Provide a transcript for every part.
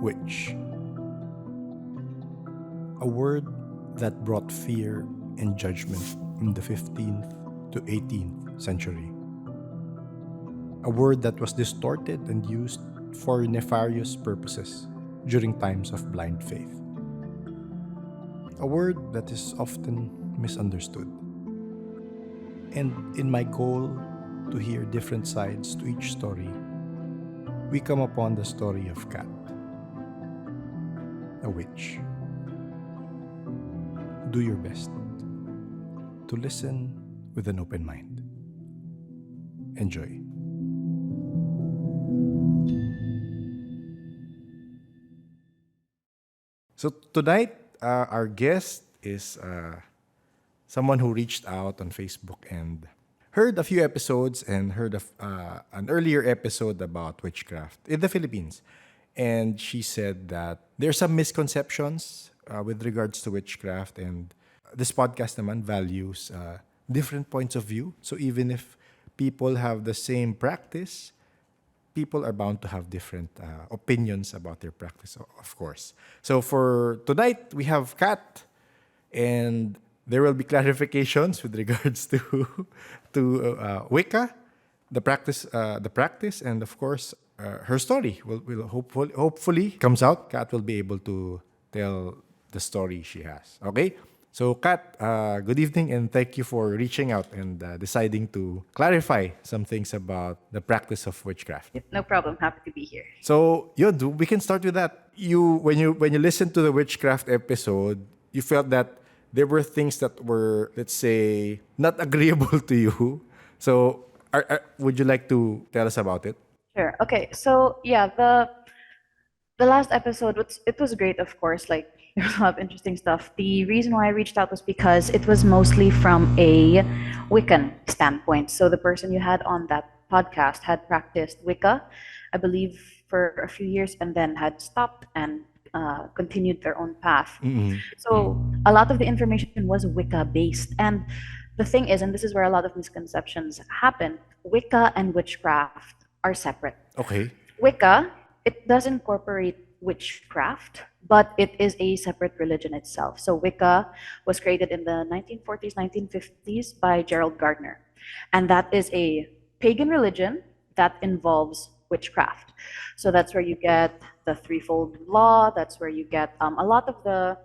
Witch. A word that brought fear and judgment in the 15th to 18th century. A word that was distorted and used for nefarious purposes during times of blind faith. A word that is often misunderstood. And in my goal to hear different sides to each story, we come upon the story of Kat, a witch. Do your best to listen with an open mind. Enjoy. So tonight, our guest is someone who reached out on Facebook and heard a few episodes and heard of an earlier episode about witchcraft in the Philippines. And she said that there are some misconceptions with regards to witchcraft, and this podcast naman values different points of view. So even if people have the same practice, people are bound to have different opinions about their practice, of course. So for tonight, we have Kat, and there will be clarifications with regards to Wicca, the practice, and of course her story will hopefully comes out. Kat will be able to tell the story she has. Okay. So, Kat, good evening, and thank you for reaching out and deciding to clarify some things about the practice of witchcraft. No problem. Happy to be here. So, we can start with that. When you listened to the witchcraft episode, you felt that there were things that were, let's say, not agreeable to you. So, would you like to tell us about it? Sure. Okay. So yeah, the last episode it was great, of course. Like there was a lot of interesting stuff. The reason why I reached out was because it was mostly from a Wiccan standpoint. So the person you had on that podcast had practiced Wicca, I believe, for a few years, and then had stopped and continued their own path. So a lot of the information was Wicca based. And the thing is, and this is where a lot of misconceptions happen, Wicca and witchcraft are separate. Okay. Wicca, it does incorporate witchcraft, but it is a separate religion itself. So Wicca was created in the 1940s, 1950s by Gerald Gardner. And that is a pagan religion that involves witchcraft. So that's where you get the threefold law. That's where you get a lot of the,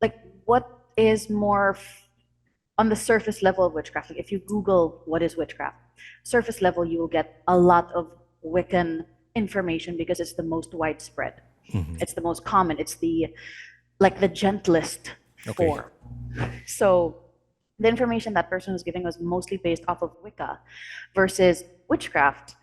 like, what is more on the surface level of witchcraft. Like if you Google what is witchcraft, surface level, you will get a lot of Wiccan information because it's the most widespread. It's the most common. It's the gentlest form. So the information that person was giving was mostly based off of Wicca versus witchcraft,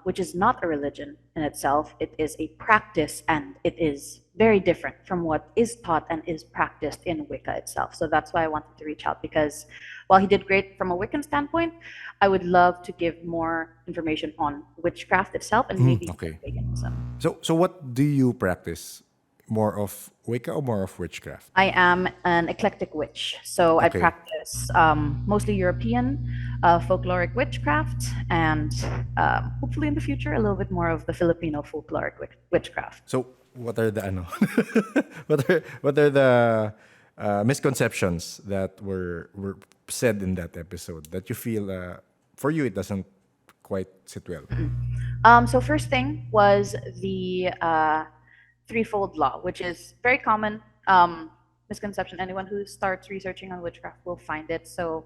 which is not a religion in itself. It is a practice, and it is very different from what is taught and is practiced in Wicca itself. So that's why I wanted to reach out, because while he did great from a Wiccan standpoint, I would love to give more information on witchcraft itself and maybe paganism. So what do you practice? More of Wicca or more of witchcraft? I am an eclectic witch, so I practice mostly European folkloric witchcraft, and hopefully in the future a little bit more of the Filipino folkloric witchcraft. So what are the what are the misconceptions that were said in that episode that you feel for you it doesn't quite sit well? So first thing was the threefold law, which is very common misconception. Anyone who starts researching on witchcraft will find it. So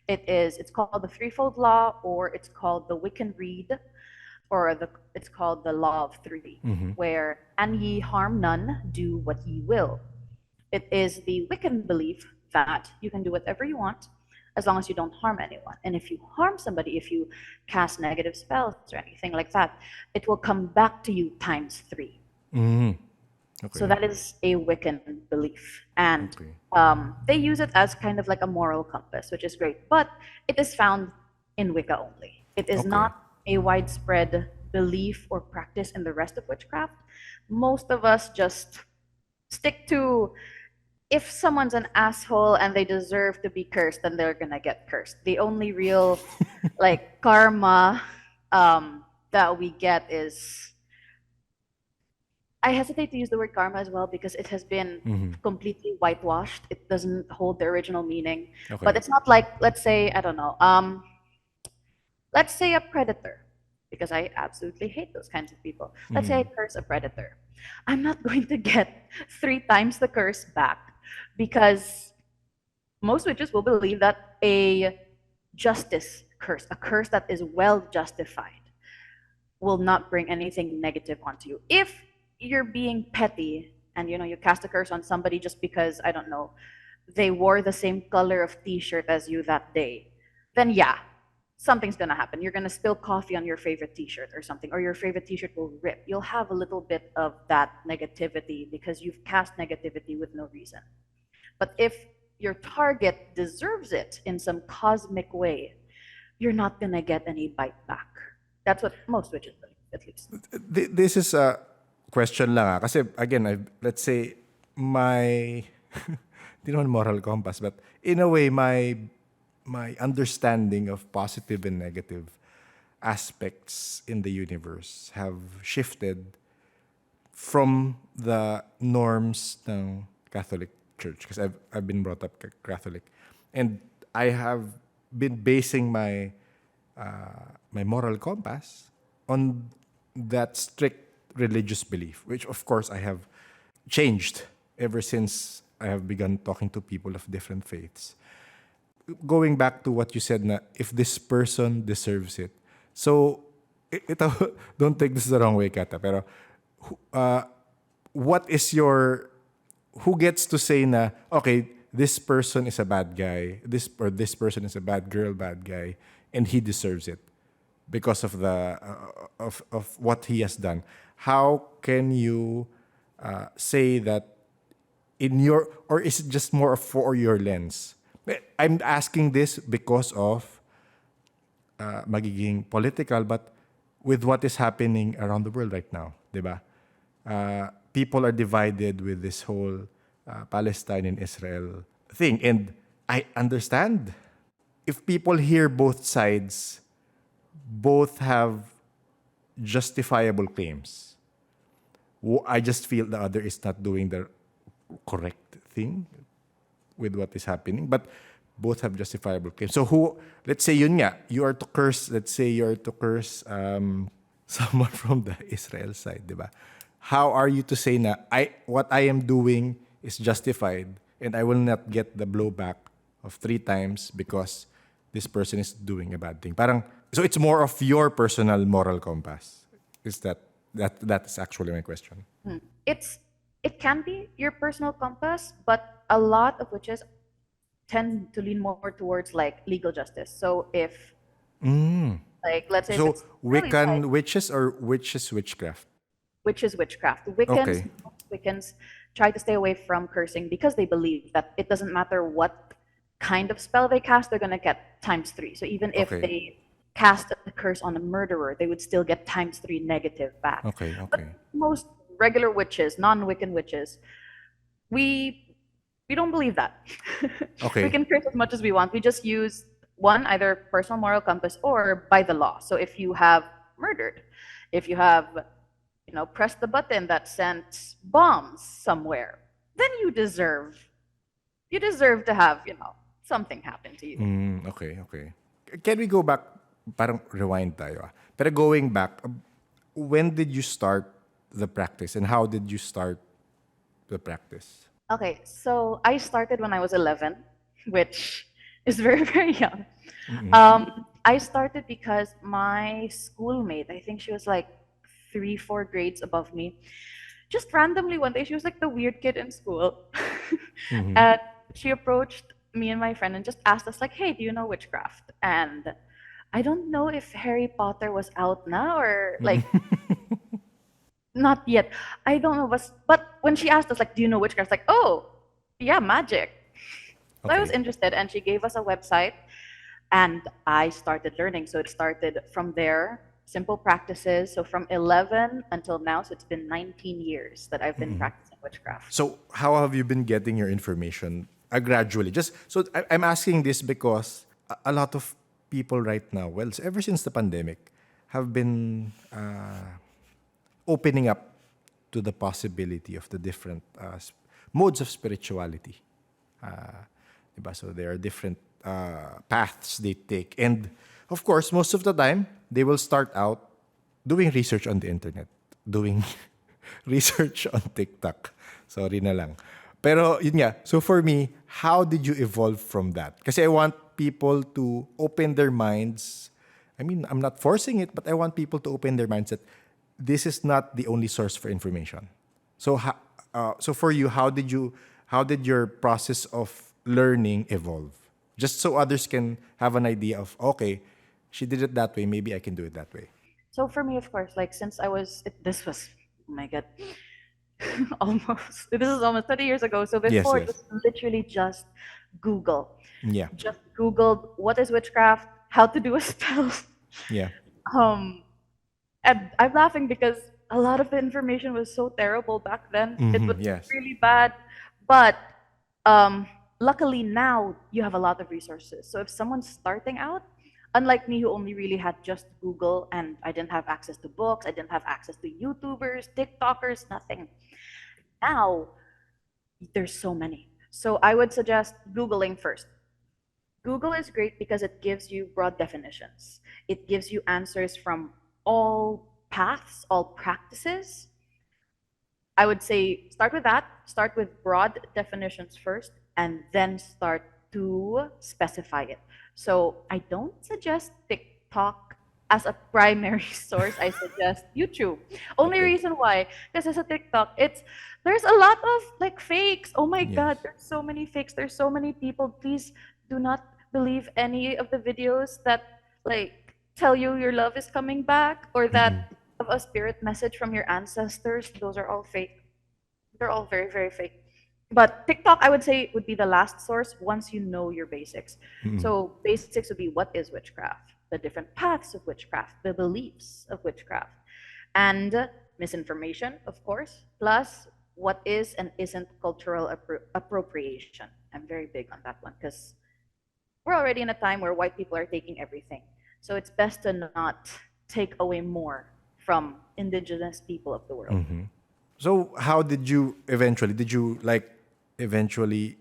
it's called the threefold law, or it's called the Wiccan Rede, or it's called the law of three, where "an ye harm none, do what ye will." It is the Wiccan belief that you can do whatever you want as long as you don't harm anyone. And if you harm somebody, if you cast negative spells or anything like that, it will come back to you times 3. So that is a Wiccan belief. And they use it as kind of like a moral compass, which is great. But it is found in Wicca only. It is not a widespread belief or practice in the rest of witchcraft. Most of us just stick to, if someone's an asshole and they deserve to be cursed, then they're gonna get cursed. The only real karma that we get is I hesitate to use the word karma as well because it has been completely whitewashed. It doesn't hold the original meaning. But Okay. it's not like, let's say, I don't know, let's say a predator, because I absolutely hate those kinds of people. Let's say I curse a predator. I'm not going to get 3 times the curse back because most witches will believe that a justice curse, a curse that is well justified, will not bring anything negative onto you. If you're being petty and you cast a curse on somebody just because, I don't know, they wore the same color of t-shirt as you that day, then yeah, something's gonna happen. You're gonna spill coffee on your favorite t-shirt or something, or your favorite t-shirt will rip. You'll have a little bit of that negativity because you've cast negativity with no reason. But if your target deserves it in some cosmic way, you're not gonna get any bite back. That's what most witches believe, at least. This is a question lang kasi again, let's say my di naman moral compass, but in a way my understanding of positive and negative aspects in the universe have shifted from the norms ng Catholic Church because I've been brought up Catholic, and I have been basing my moral compass on that strict religious belief, which of course I have changed ever since I have begun talking to people of different faiths. Going back to what you said na if this person deserves it. So, ito, don't take this the wrong way, Kata, pero what is your, who gets to say na, okay, this person is a bad guy, this person is a bad girl, bad guy, and he deserves it because of the of what he has done. How can you say that in your, or is it just more for your lens? I'm asking this because of magiging political, but with what is happening around the world right now, di ba? People are divided with this whole Palestine and Israel thing, and I understand if people hear both sides, both have justifiable claims. I just feel the other is not doing the correct thing with what is happening, but both have justifiable claims. So who, let's say yun nga, you are to curse, let's say you are to curse someone from the Israel side, di ba? How are you to say na what I am doing is justified and I will not get the blowback of 3 times because this person is doing a bad thing? Parang, so it's more of your personal moral compass. Is that is actually my question. It's it can be your personal compass, but a lot of witches tend to lean more towards like legal justice. So if like let's say if So it's really bad, Wiccan witches or witches witchcraft? which is witchcraft. Wiccans, Okay. most Wiccans try to stay away from cursing because they believe that it doesn't matter what kind of spell they cast, they're gonna get times 3. So even if Okay. they cast a curse on a murderer, they would still get times 3 negative back. Okay. But Okay. most regular witches, non-Wiccan witches, we we don't believe that. We Okay. can curse as much as we want. We just use one, either personal moral compass or by the law. So if you have murdered, if you have pressed the button that sent bombs somewhere, then you deserve to have something happen to you. Okay. Okay. Can we go back? Parang rewind tayo. Pero going back, when did you start the practice and how did you start the practice? Okay, so I started when I was 11, which is very, very young. I started because my schoolmate, I think she was like 3, 4 grades above me, just randomly one day, she was like the weird kid in school. And she approached me and my friend and just asked us, like, hey, do you know witchcraft? And I don't know if Harry Potter was out now or like not yet. I don't know, but when she asked us, like, do you know witchcraft? Like, oh, yeah, magic. So I was Okay. interested, and she gave us a website, and I started learning. So it started from there, simple practices. So from 11 until now, so it's been 19 years that I've been practicing witchcraft. So how have you been getting your information gradually? Just so I'm asking this because a lot of people right now, well, ever since the pandemic, have been opening up to the possibility of the different modes of spirituality. Diba? So there are different paths they take. And of course, most of the time, they will start out doing research on the internet, doing research on TikTok. Sorry na lang. Pero yun nga, so for me, how did you evolve from that? Kasi I want people to open their minds. I mean, I'm not forcing it, but I want people to open their minds that this is not the only source for information. So, so for you, how did your process of learning evolve? Just so others can have an idea of, okay, she did it that way, maybe I can do it that way. So for me, of course, like since this was, oh my God, this is almost 30 years ago. So Yes, before it yes. was literally just Google. Yeah, Just Googled what is witchcraft, how to do a spell. yeah. Um, and I'm laughing because a lot of the information was so terrible back then. It was Yes. really bad. But um, luckily now you have a lot of resources. So if someone's starting out, unlike me who only really had just Google and I didn't have access to books, I didn't have access to YouTubers, TikTokers, nothing. Now there's so many. So I would suggest Googling first. Google is great because it gives you broad definitions. It gives you answers from all paths, all practices. I would say start with that, start with broad definitions first, and then start to specify it. So I don't suggest TikTok as a primary source. I suggest YouTube. Only Okay. reason why, because as a TikTok, there's a lot of like fakes. Oh my Yes. God, there's so many fakes. There's so many people. Please do not believe any of the videos that like tell you your love is coming back or that of a spirit message from your ancestors. Those are all fake. They're all very, very fake. But TikTok, I would say, would be the last source once you know your basics. So basics would be what is witchcraft, the different paths of witchcraft, the beliefs of witchcraft, and misinformation, of course, plus what is and isn't cultural appropriation. I'm very big on that one because we're already in a time where white people are taking everything. So it's best to not take away more from indigenous people of the world. So how did you eventually? Did you like eventually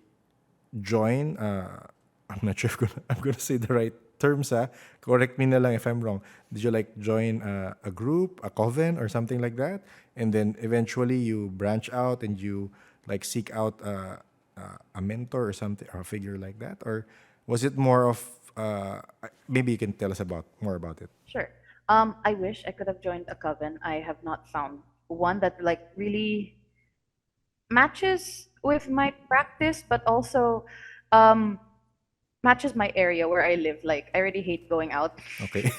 join? I'm not sure if I'm gonna say the right terms. Correct me na lang if I'm wrong. Did you like join a group, a coven, or something like that? And then eventually you branch out and you like seek out a mentor or something, or a figure like that, or was it more of maybe you can tell us about more about it? Sure. I wish I could have joined a coven. I have not found one that like really matches with my practice, but also um, matches my area where I live. Like I already hate going out. Okay.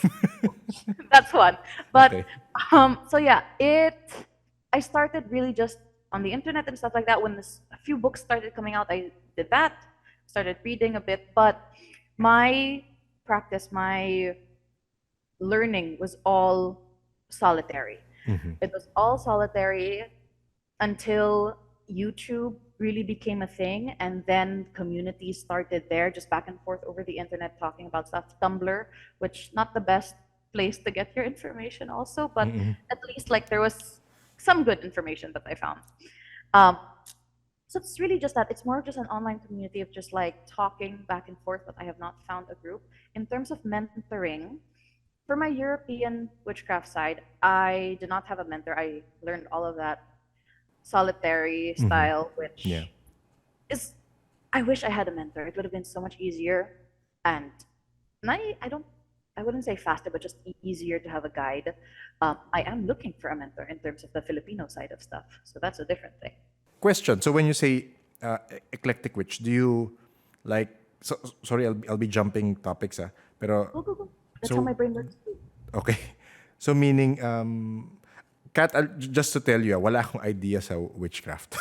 That's one. But Okay. so yeah, I started really just on the internet and stuff like that. When a few books started coming out, I did that. Started reading a bit, but my practice, my learning was all solitary. It was all solitary until YouTube really became a thing, and then communities started there, just back and forth over the internet talking about stuff. Tumblr, which not the best place to get your information, also, but at least like there was some good information that I found. Um, so it's really just that it's more just an online community of just like talking back and forth, but I have not found a group. In terms of mentoring, for my European witchcraft side, I did not have a mentor. I learned all of that solitary style, Yeah. which is, I wish I had a mentor. It would have been so much easier and not, I wouldn't say faster, but just easier to have a guide. I am looking for a mentor in terms of the Filipino side of stuff. So that's a different thing. Question. So when you say eclectic witch, do you like? So sorry, I'll be jumping topics. Pero Go, go, go. That's how so my brain works too. okay. So meaning, Kat, just to tell you, wala akong idea sa witchcraft.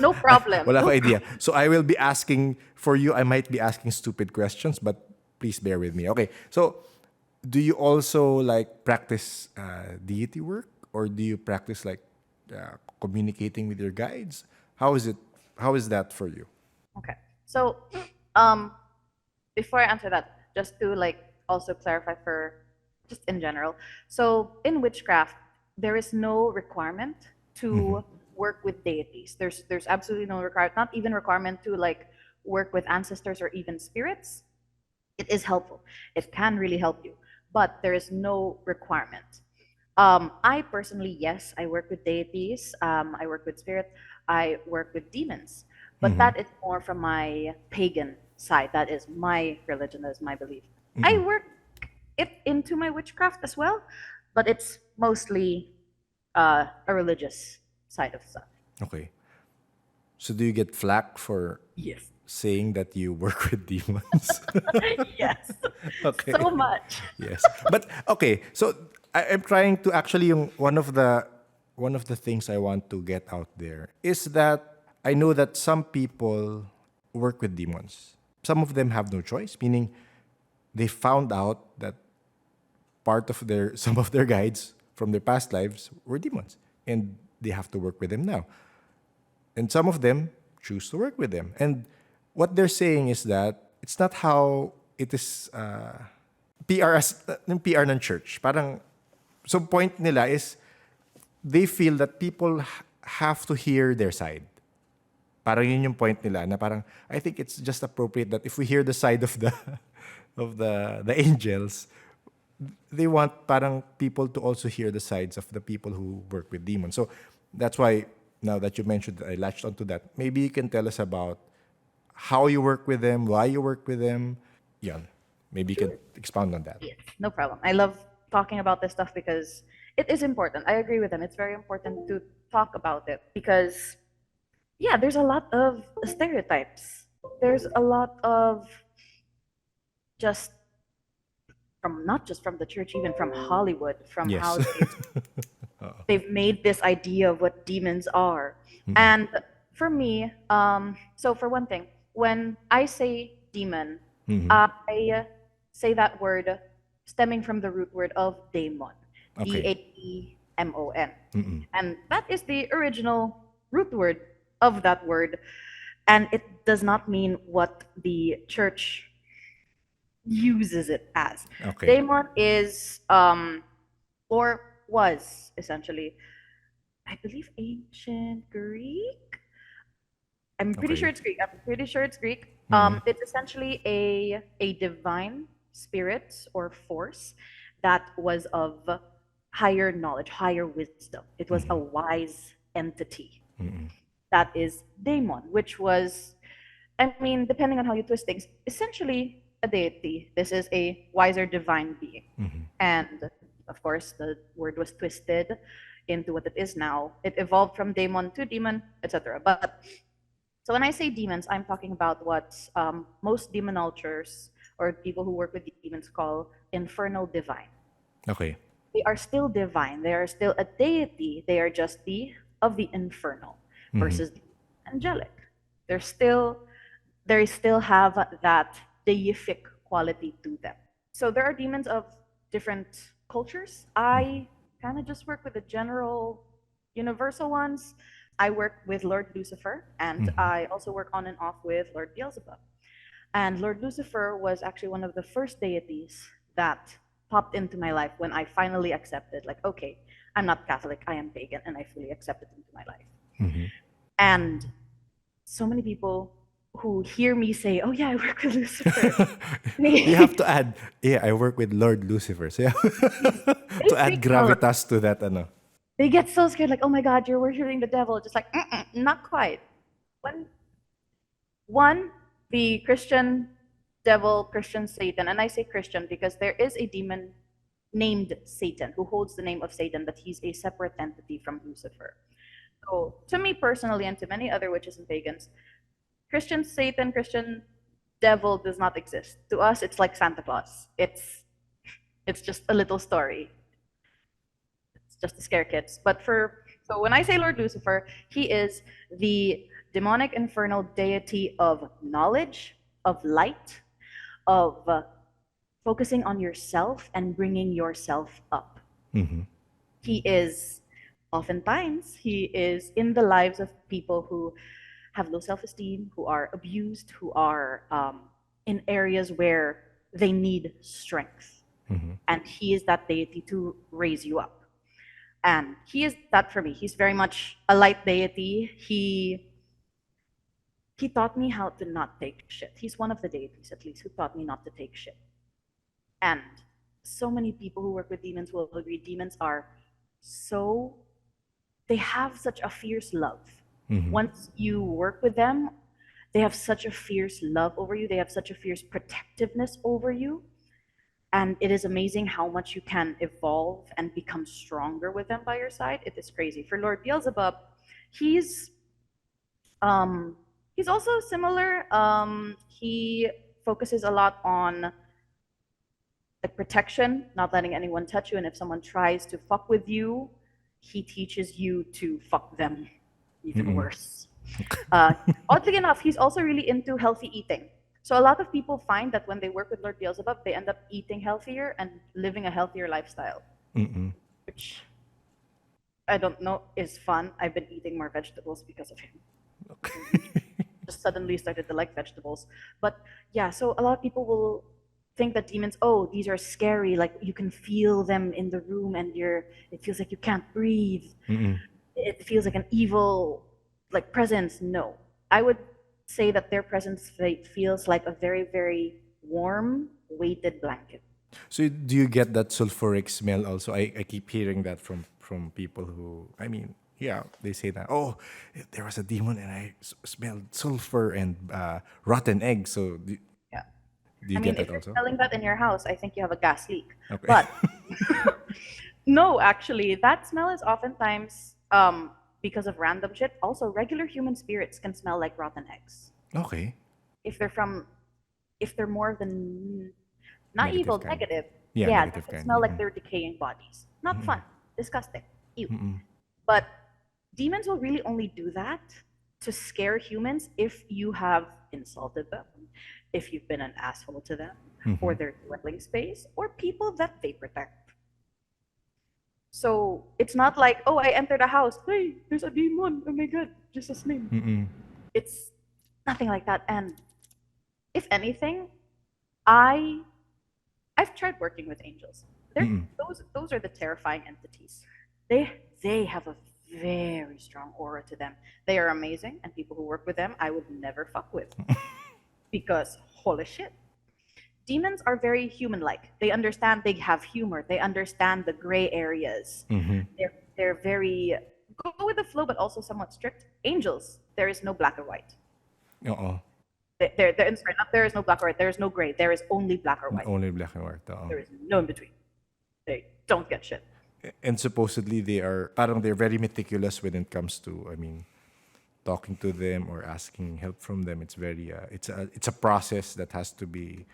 No problem. Wala No akong idea. problem. So I will be asking for you. I might be asking stupid questions, but please bear with me. Okay. So do you also like practice deity work, or do you practice like communicating with your guides? How is it? How is that for you? Okay. So, um, before I answer that, just to like also clarify for just in general. So in witchcraft, there is no requirement to work with deities. There's absolutely no requirement, not even requirement to like work with ancestors or even spirits. It is helpful. It can really help you, but there is no requirement. I personally, yes, I work with deities. I work with spirits. I work with demons, but that is more from my pagan side. That is my religion. That is my belief. I work it into my witchcraft as well, but it's mostly a religious side of stuff. Okay. So do you get flack for Yes. saying that you work with demons? Yes. Okay. So much. Yes. But okay, so I'm trying to actually one of the things I want to get out there is that I know that some people work with demons. Some of them have no choice, meaning they found out that part of their some of their guides from their past lives were demons and they have to work with them now. And some of them choose to work with them. And what they're saying is that it's not how it is PR ng PR ng church. Parang so point nila is they feel that people have to hear their side. Parang yun yung point nila na parang I think it's just appropriate that if we hear the side of the of the angels, they want parang people to also hear the sides of the people who work with demons. So that's why now that you mentioned that I latched onto that, maybe you can tell us about how you work with them, why you work with them. Yeah. Maybe you could expound on that. Yes, no problem. I love talking about this stuff because it is important. I agree with them. It's very important to talk about it because, yeah, there's a lot of stereotypes. There's a lot of just from not just from the church, even from Hollywood, from Yes. how they've made this idea of what demons are. And for me, so for one thing, when I say demon, I say that word stemming from the root word of daemon, Okay. Daemon. And that is the original root word of that word. And it does not mean what the church uses it as. Okay. Daemon is, or was essentially, I believe, ancient Greek. I'm pretty Okay. sure it's Greek. I'm pretty sure it's Greek. It's essentially a divine spirit or force that was of higher knowledge, higher wisdom. It was a wise entity. That is daemon, which was, I mean, depending on how you twist things, essentially a deity. This is a wiser divine being. And of course, the word was twisted into what it is now. It evolved from daemon to demon, etc. But so when I say demons, I'm talking about what most demonologers or people who work with demons call infernal divine. Okay. They are still divine. They are still a deity. They are just the of the infernal versus the angelic. They're still they still have that deific quality to them. So there are demons of different cultures. I kind of just work with the general universal ones. I work with Lord Lucifer, and I also work on and off with Lord Beelzebub. And Lord Lucifer was actually one of the first deities that popped into my life when I finally accepted, like, okay, I'm not Catholic, I am pagan, and I fully accept it into my life. And so many people who hear me say, "Oh yeah, I work with Lucifer," You have to add, yeah, I work with Lord Lucifer. So yeah, they to add freak out. gravitas to that, ano. They get so scared, like, "Oh my God, you're worshiping the devil!" Just like, not quite. One, one, the Christian devil, Christian Satan, and I say Christian because there is a demon named Satan who holds the name of Satan, but he's a separate entity from Lucifer. So, to me personally, and to many other witches and pagans, Christian Satan, Christian devil does not exist. To us, it's like Santa Claus. It's just a little story. It's just to scare kids. But for so when I say Lord Lucifer, he is the demonic infernal deity of knowledge, of light, of focusing on yourself and bringing yourself up. He is oftentimes he is in the lives of people who have low self-esteem, who are abused, who are in areas where they need strength, and he is that deity to raise you up. And he is that for me. He's very much a light deity. He taught me how to not take shit. He's one of the deities, at least, who taught me not to take shit. And so many people who work with demons will agree demons are so, they have such a fierce love. Once you work with them, they have such a fierce love over you. They have such a fierce protectiveness over you. And it is amazing how much you can evolve and become stronger with them by your side. It is crazy. For Lord Beelzebub, he's he's also similar. He focuses a lot on like protection, not letting anyone touch you, and if someone tries to fuck with you, he teaches you to fuck them even worse. Uh, Oddly enough, he's also really into healthy eating. So a lot of people find that when they work with Lord Beelzebub, they end up eating healthier and living a healthier lifestyle, which I don't know is fun. I've been eating more vegetables because of him. Just suddenly started to like vegetables. But yeah, so a lot of people will think that demons, oh, these are scary. Like you can feel them in the room and it feels like you can't breathe. It feels like an evil like presence. No, I would say that their presence feels like a very, very warm, weighted blanket. So do you get that sulfuric smell also? I keep hearing that from people who, I mean, yeah, they say that, oh, there was a demon and I smelled sulfur and rotten eggs. So Yeah. do you I mean, get if that you're also? smelling that in your house, I think you have a gas leak. Okay. But no, actually, that smell is oftentimes because of random shit. Also, regular human spirits can smell like rotten eggs. Okay. If they're from, if they're more than not Negative evil, kind. negative, Yeah, yeah, they negative can kind. smell like they're decaying bodies. Not fun, disgusting, ew. But demons will really only do that to scare humans if you have insulted them, if you've been an asshole to them, or their dwelling space, or people that they protect. So it's not like, oh, I entered a house, hey, there's a demon, oh my god, just a snake. It's nothing like that. And if anything, I I've tried working with angels. Those are the terrifying entities. They have a very strong aura to them. They are amazing, and people who work with them, I would never fuck with because holy shit. Demons are very human-like. They understand. They have humor. They understand the gray areas. They're very go with the flow, but also somewhat strict. Angels, there is no black or white. Oo. Sorry, not there is no black or white. There is no gray. There is only black or white. Only black and white. Oo. There is no in between. They don't get shit. And supposedly they're very meticulous when it comes to, I mean, talking to them or asking help from them. It's very it's a process that has to be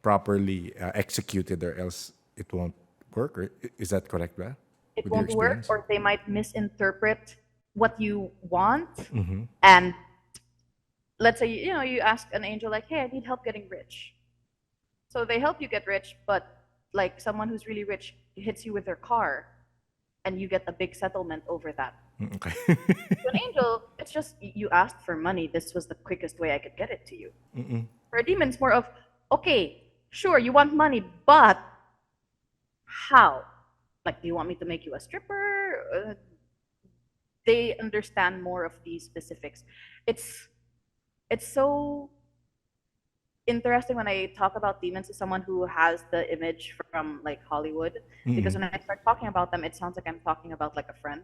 properly executed, or else it won't work. Or is that correct, ba? It With your won't work, experience? or they might misinterpret what you want. And let's say you ask an angel like, "Hey, I need help getting rich." So they help you get rich, but like someone who's really rich hits you with their car, and you get a big settlement over that. Okay. To an angel, it's just you asked for money. This was the quickest way I could get it to you. For a demon, it's more of, okay, sure, you want money, but how? Like, do you want me to make you a stripper? They understand more of these specifics. It's so interesting when I talk about demons to someone who has the image from like Hollywood, because when I start talking about them, it sounds like I'm talking about like a friend.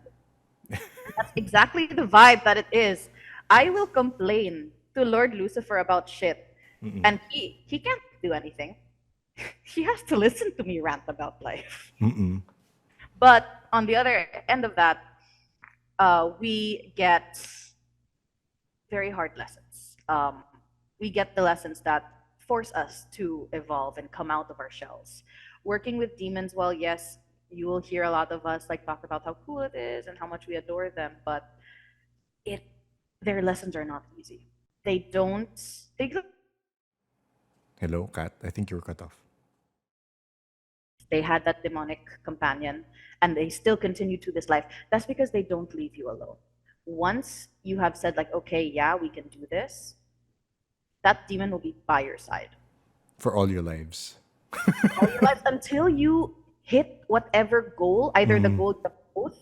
That's exactly the vibe that it is. I will complain to Lord Lucifer about shit, and he can't do anything. He has to listen to me rant about life. But on the other end of that, we get very hard lessons. We get the lessons that force us to evolve and come out of our shells. Working with demons, well, yes, you will hear a lot of us like talk about how cool it is and how much we adore them, but it their lessons are not easy. They don't Hello, Kat. I think you were cut off. they had that demonic companion and they still continue to this life. That's because they don't leave you alone. Once you have said like, okay, yeah, we can do this, that demon will be by your side For all your lives. all your life until you hit whatever goal, either the goal you have both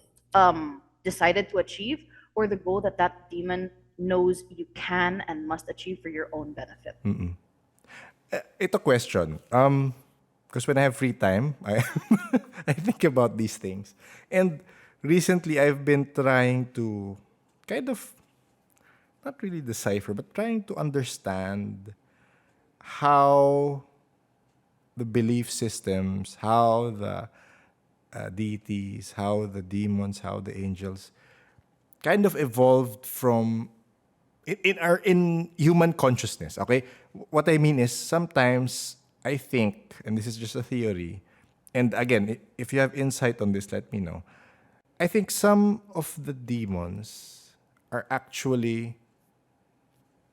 decided to achieve, or the goal that that demon knows you can and must achieve for your own benefit. Ito question. Because when I have free time, I I think about these things. And recently I've been trying to kind of not really decipher, but trying to understand how the belief systems, how the deities, how the demons, how the angels kind of evolved from in human consciousness. Okay, what I mean is sometimes I think, and this is just a theory, and again, if you have insight on this, let me know. I think some of the demons are actually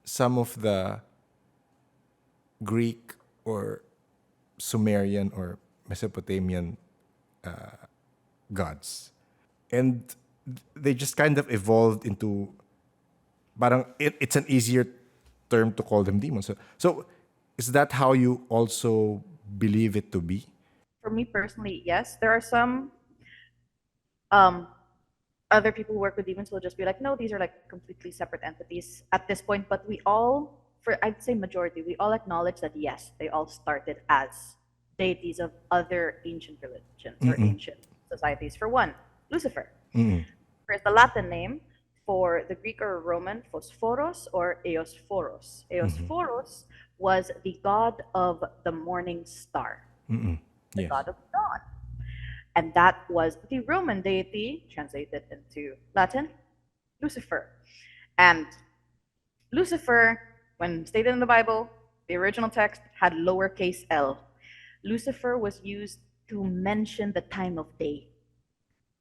some of the Greek or Sumerian or Mesopotamian gods. And they just kind of evolved into parang it's an easier term to call them demons. So is that how you also believe it to be? For me personally, yes. There are some um, other people who work with demons will just be like, no, these are like completely separate entities at this point. But we all, for I'd say majority, we all acknowledge that yes, they all started as deities of other ancient religions or ancient societies. For one, Lucifer. Here's the Latin name for the Greek or Roman Phosphoros or Eosphoros. Eosphoros was the god of the morning star, the Yes. god of dawn. And that was the Roman deity, translated into Latin, Lucifer. And Lucifer, when stated in the Bible, the original text had lowercase l. Lucifer was used to mention the time of day,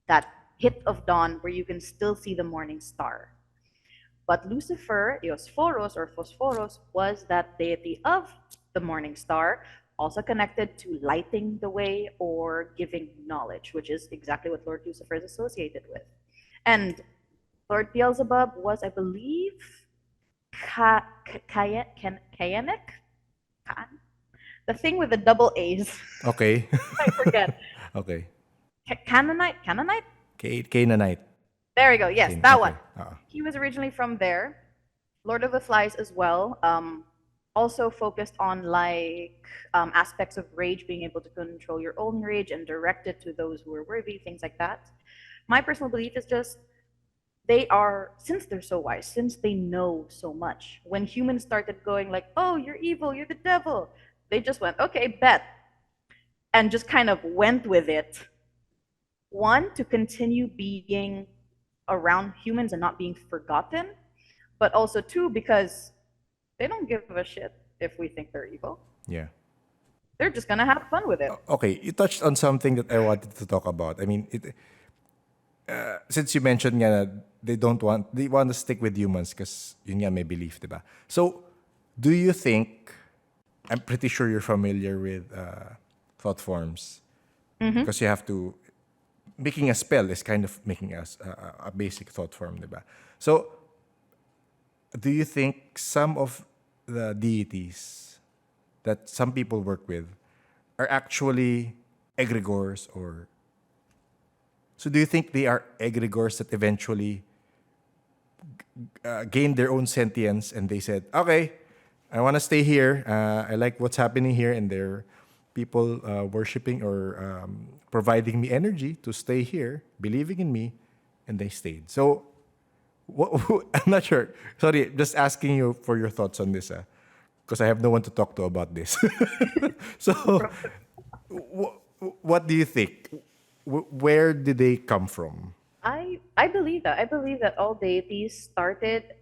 that hit of dawn where you can still see the morning star. But Lucifer, Eosphoros or Phosphoros, was that deity of the morning star, also connected to lighting the way or giving knowledge, which is exactly what Lord Lucifer is associated with. And Lord Beelzebub was, I believe, Kayanik? The thing with the double A's. Okay. I forget. Okay. Canaanite? Canaanite? Canaanite. There we go. Yes, that one. Okay. He was originally from there. Lord of the Flies as well. Also focused on like aspects of rage, being able to control your own rage and direct it to those who are worthy, things like that. My personal belief is just they are, since they're so wise, since they know so much. When humans started going like, "Oh, you're evil, you're the devil," they just went, "Okay, bet," and just kind of went with it. One, to continue being around humans and not being forgotten, but also two, because they don't give a shit if we think they're evil. Yeah. They're just gonna have fun with it. Okay, you touched on something that I wanted to talk about. I mean, since you mentioned nga na they want to stick with humans because yun nga may belief, diba? So, do you think, I'm pretty sure you're familiar with thought forms because you have to, making a spell is kind of making a basic thought form, diba? So, do you think some of the deities that some people work with are actually egregores or so do you think they are egregores that eventually gained their own sentience and they said, okay, I want to stay here. I like what's happening here, and they're people worshiping or providing me energy to stay here, believing in me, and they stayed. So I'm not sure. Sorry, just asking you for your thoughts on this, because I have no one to talk to about this. So, what do you think? Where did they come from? I believe that. I believe that all deities started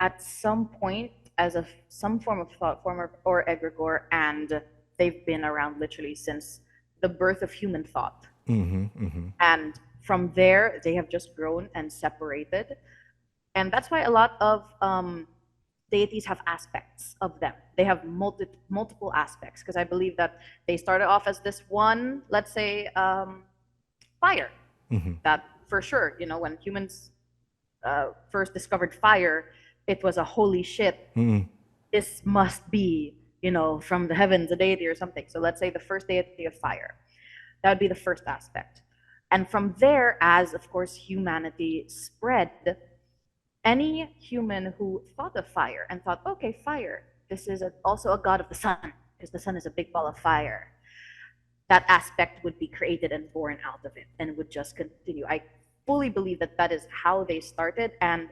at some point as a some form of thought form or egregore, and they've been around literally since the birth of human thought. And from there, they have just grown and separated. And that's why a lot of deities have aspects of them. They have multiple aspects because I believe that they started off as this one, let's say, fire. That for sure, you know, when humans first discovered fire, it was a holy shit. This must be, you know, from the heavens, a deity or something. So let's say the first deity of fire. That would be the first aspect. And from there, as of course humanity spread, any human who thought of fire and thought, okay, fire, this is also a god of the sun, because the sun is a big ball of fire, that aspect would be created and born out of it and would just continue. I fully believe that that is how they started. And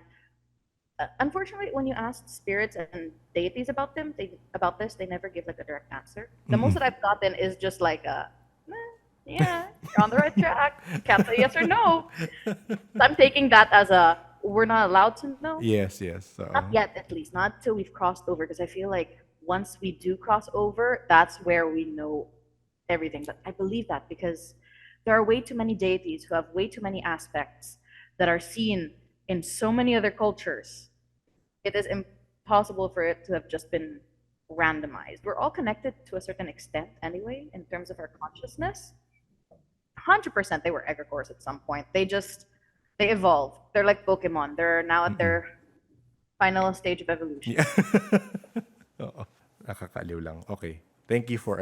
unfortunately, when you ask spirits and deities about them, about this, they never give like a direct answer. The most that I've gotten is just like yeah, you're on the right track. Can't say yes or no. So I'm taking that as a we're not allowed to know. Yes, yes. Not yet, at least. Not till we've crossed over, because I feel like once we do cross over, that's where we know everything. But I believe that because there are way too many deities who have way too many aspects that are seen in so many other cultures. It is impossible for it to have just been randomized. We're all connected to a certain extent anyway, in terms of our consciousness. 100% they were egregores at some point. They evolved. They're like Pokemon. They're now at their final stage of evolution. Yeah. Oo. Nakakaliw lang. Okay. Thank you for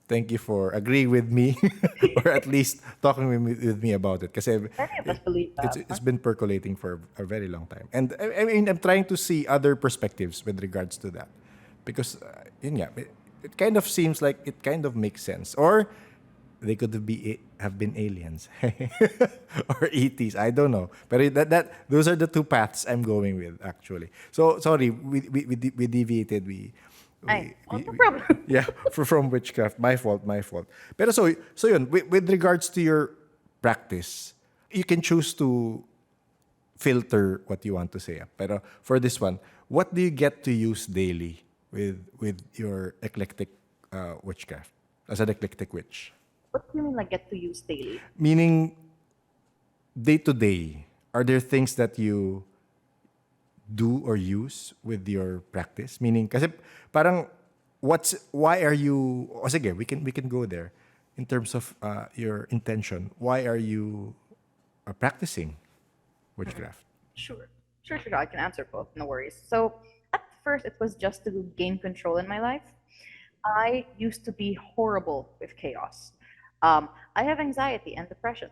thank you for agreeing with me or at least talking with me about it kasi Many of us believe that. it's been percolating for a very long time. And I mean, I'm trying to see other perspectives with regards to that. Because, yun nga, it kind of seems like it kind of makes sense. Or they could have been aliens or ETs. I don't know. But those are the two paths I'm going with actually. So sorry, we deviated. No problem. Yeah, from witchcraft. My fault, my fault. Pero so yun, with regards to your practice, you can choose to filter what you want to say. Pero for this one, what do you get to use daily with your eclectic witchcraft as an eclectic witch? What do you mean, like, get to use daily? Meaning, day to day, are there things that you do or use with your practice? Meaning, kasi parang, why are you, o sige, we can go there in terms of your intention. Why are you practicing witchcraft? Sure. Sure. I can answer both. No worries. So at first, it was just to gain control in my life. I used to be horrible with chaos. I have anxiety and depression.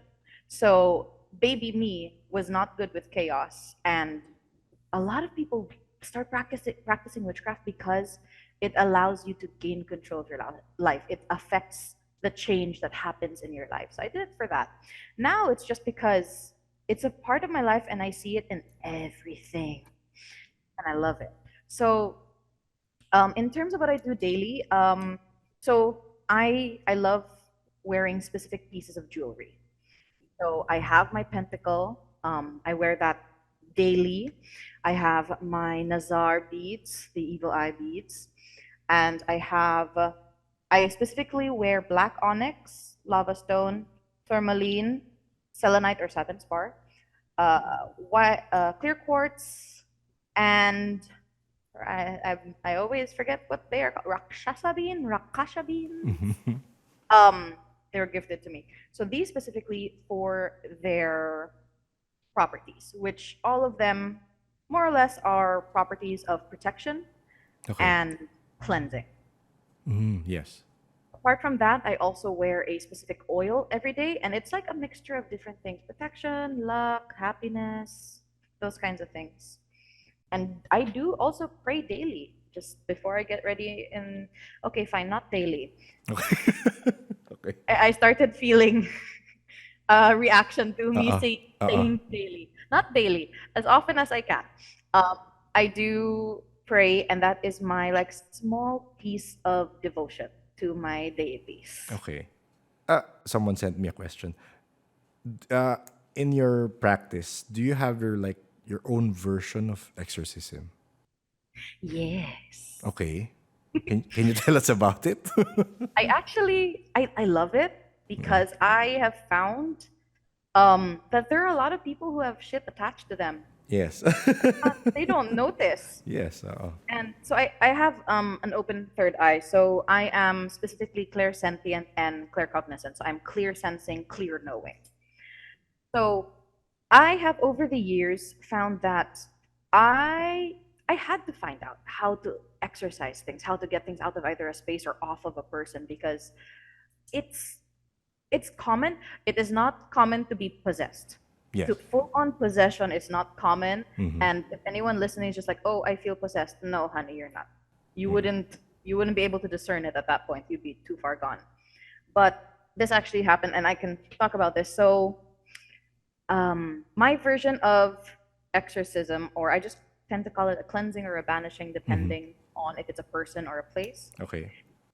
So baby me was not good with chaos. And a lot of people start practicing witchcraft because it allows you to gain control of your life. It affects the change that happens in your life. So I did it for that. Now it's just because it's a part of my life and I see it in everything. And I love it. So in terms of what I do daily, so I love wearing specific pieces of jewelry. So I have my pentacle. I wear that daily. I have my Nazar beads, the evil eye beads, and I specifically wear black onyx, lava stone, tourmaline, selenite or satin spar, clear quartz, and I always forget what they are called. Rakasha bean. They were gifted to me. So these specifically for their properties, which all of them more or less are properties of protection Okay. and cleansing. Yes. Apart from that, I also wear a specific oil every day, and it's like a mixture of different things: protection, luck, happiness, those kinds of things. And I do also pray daily, just before I get ready. And okay, fine, not daily. Okay. Okay. I started feeling a reaction to me Uh-uh. saying daily, not daily, as often as I can. Um, I do pray, and that is my like small piece of devotion to my deities. Okay. Someone sent me a question. Uh, in your practice, do you have your own version of exorcism? Yes. Okay. Can you tell us about it? I love it because I have found that there are a lot of people who have shit attached to them. Yes. They don't notice. Yes. And so I have an open third eye. So I am specifically clairsentient and claircognizant. So I'm clear sensing, clear knowing. So I have over the years found that I had to find out how to exercise things, how to get things out of either a space or off of a person, because it's it's common. It is not common to be possessed. To Yes. full on possession is not common. Mm-hmm. And if anyone listening is just like, oh, I feel possessed, no, honey, you're not. You Mm-hmm. wouldn't you wouldn't be able to discern it at that point. You'd be too far gone. But this actually happened, and I can talk about this. So, my version of exorcism, or I just tend to call it a cleansing or a banishing, Mm-hmm. depending on if it's a person or a place. Okay.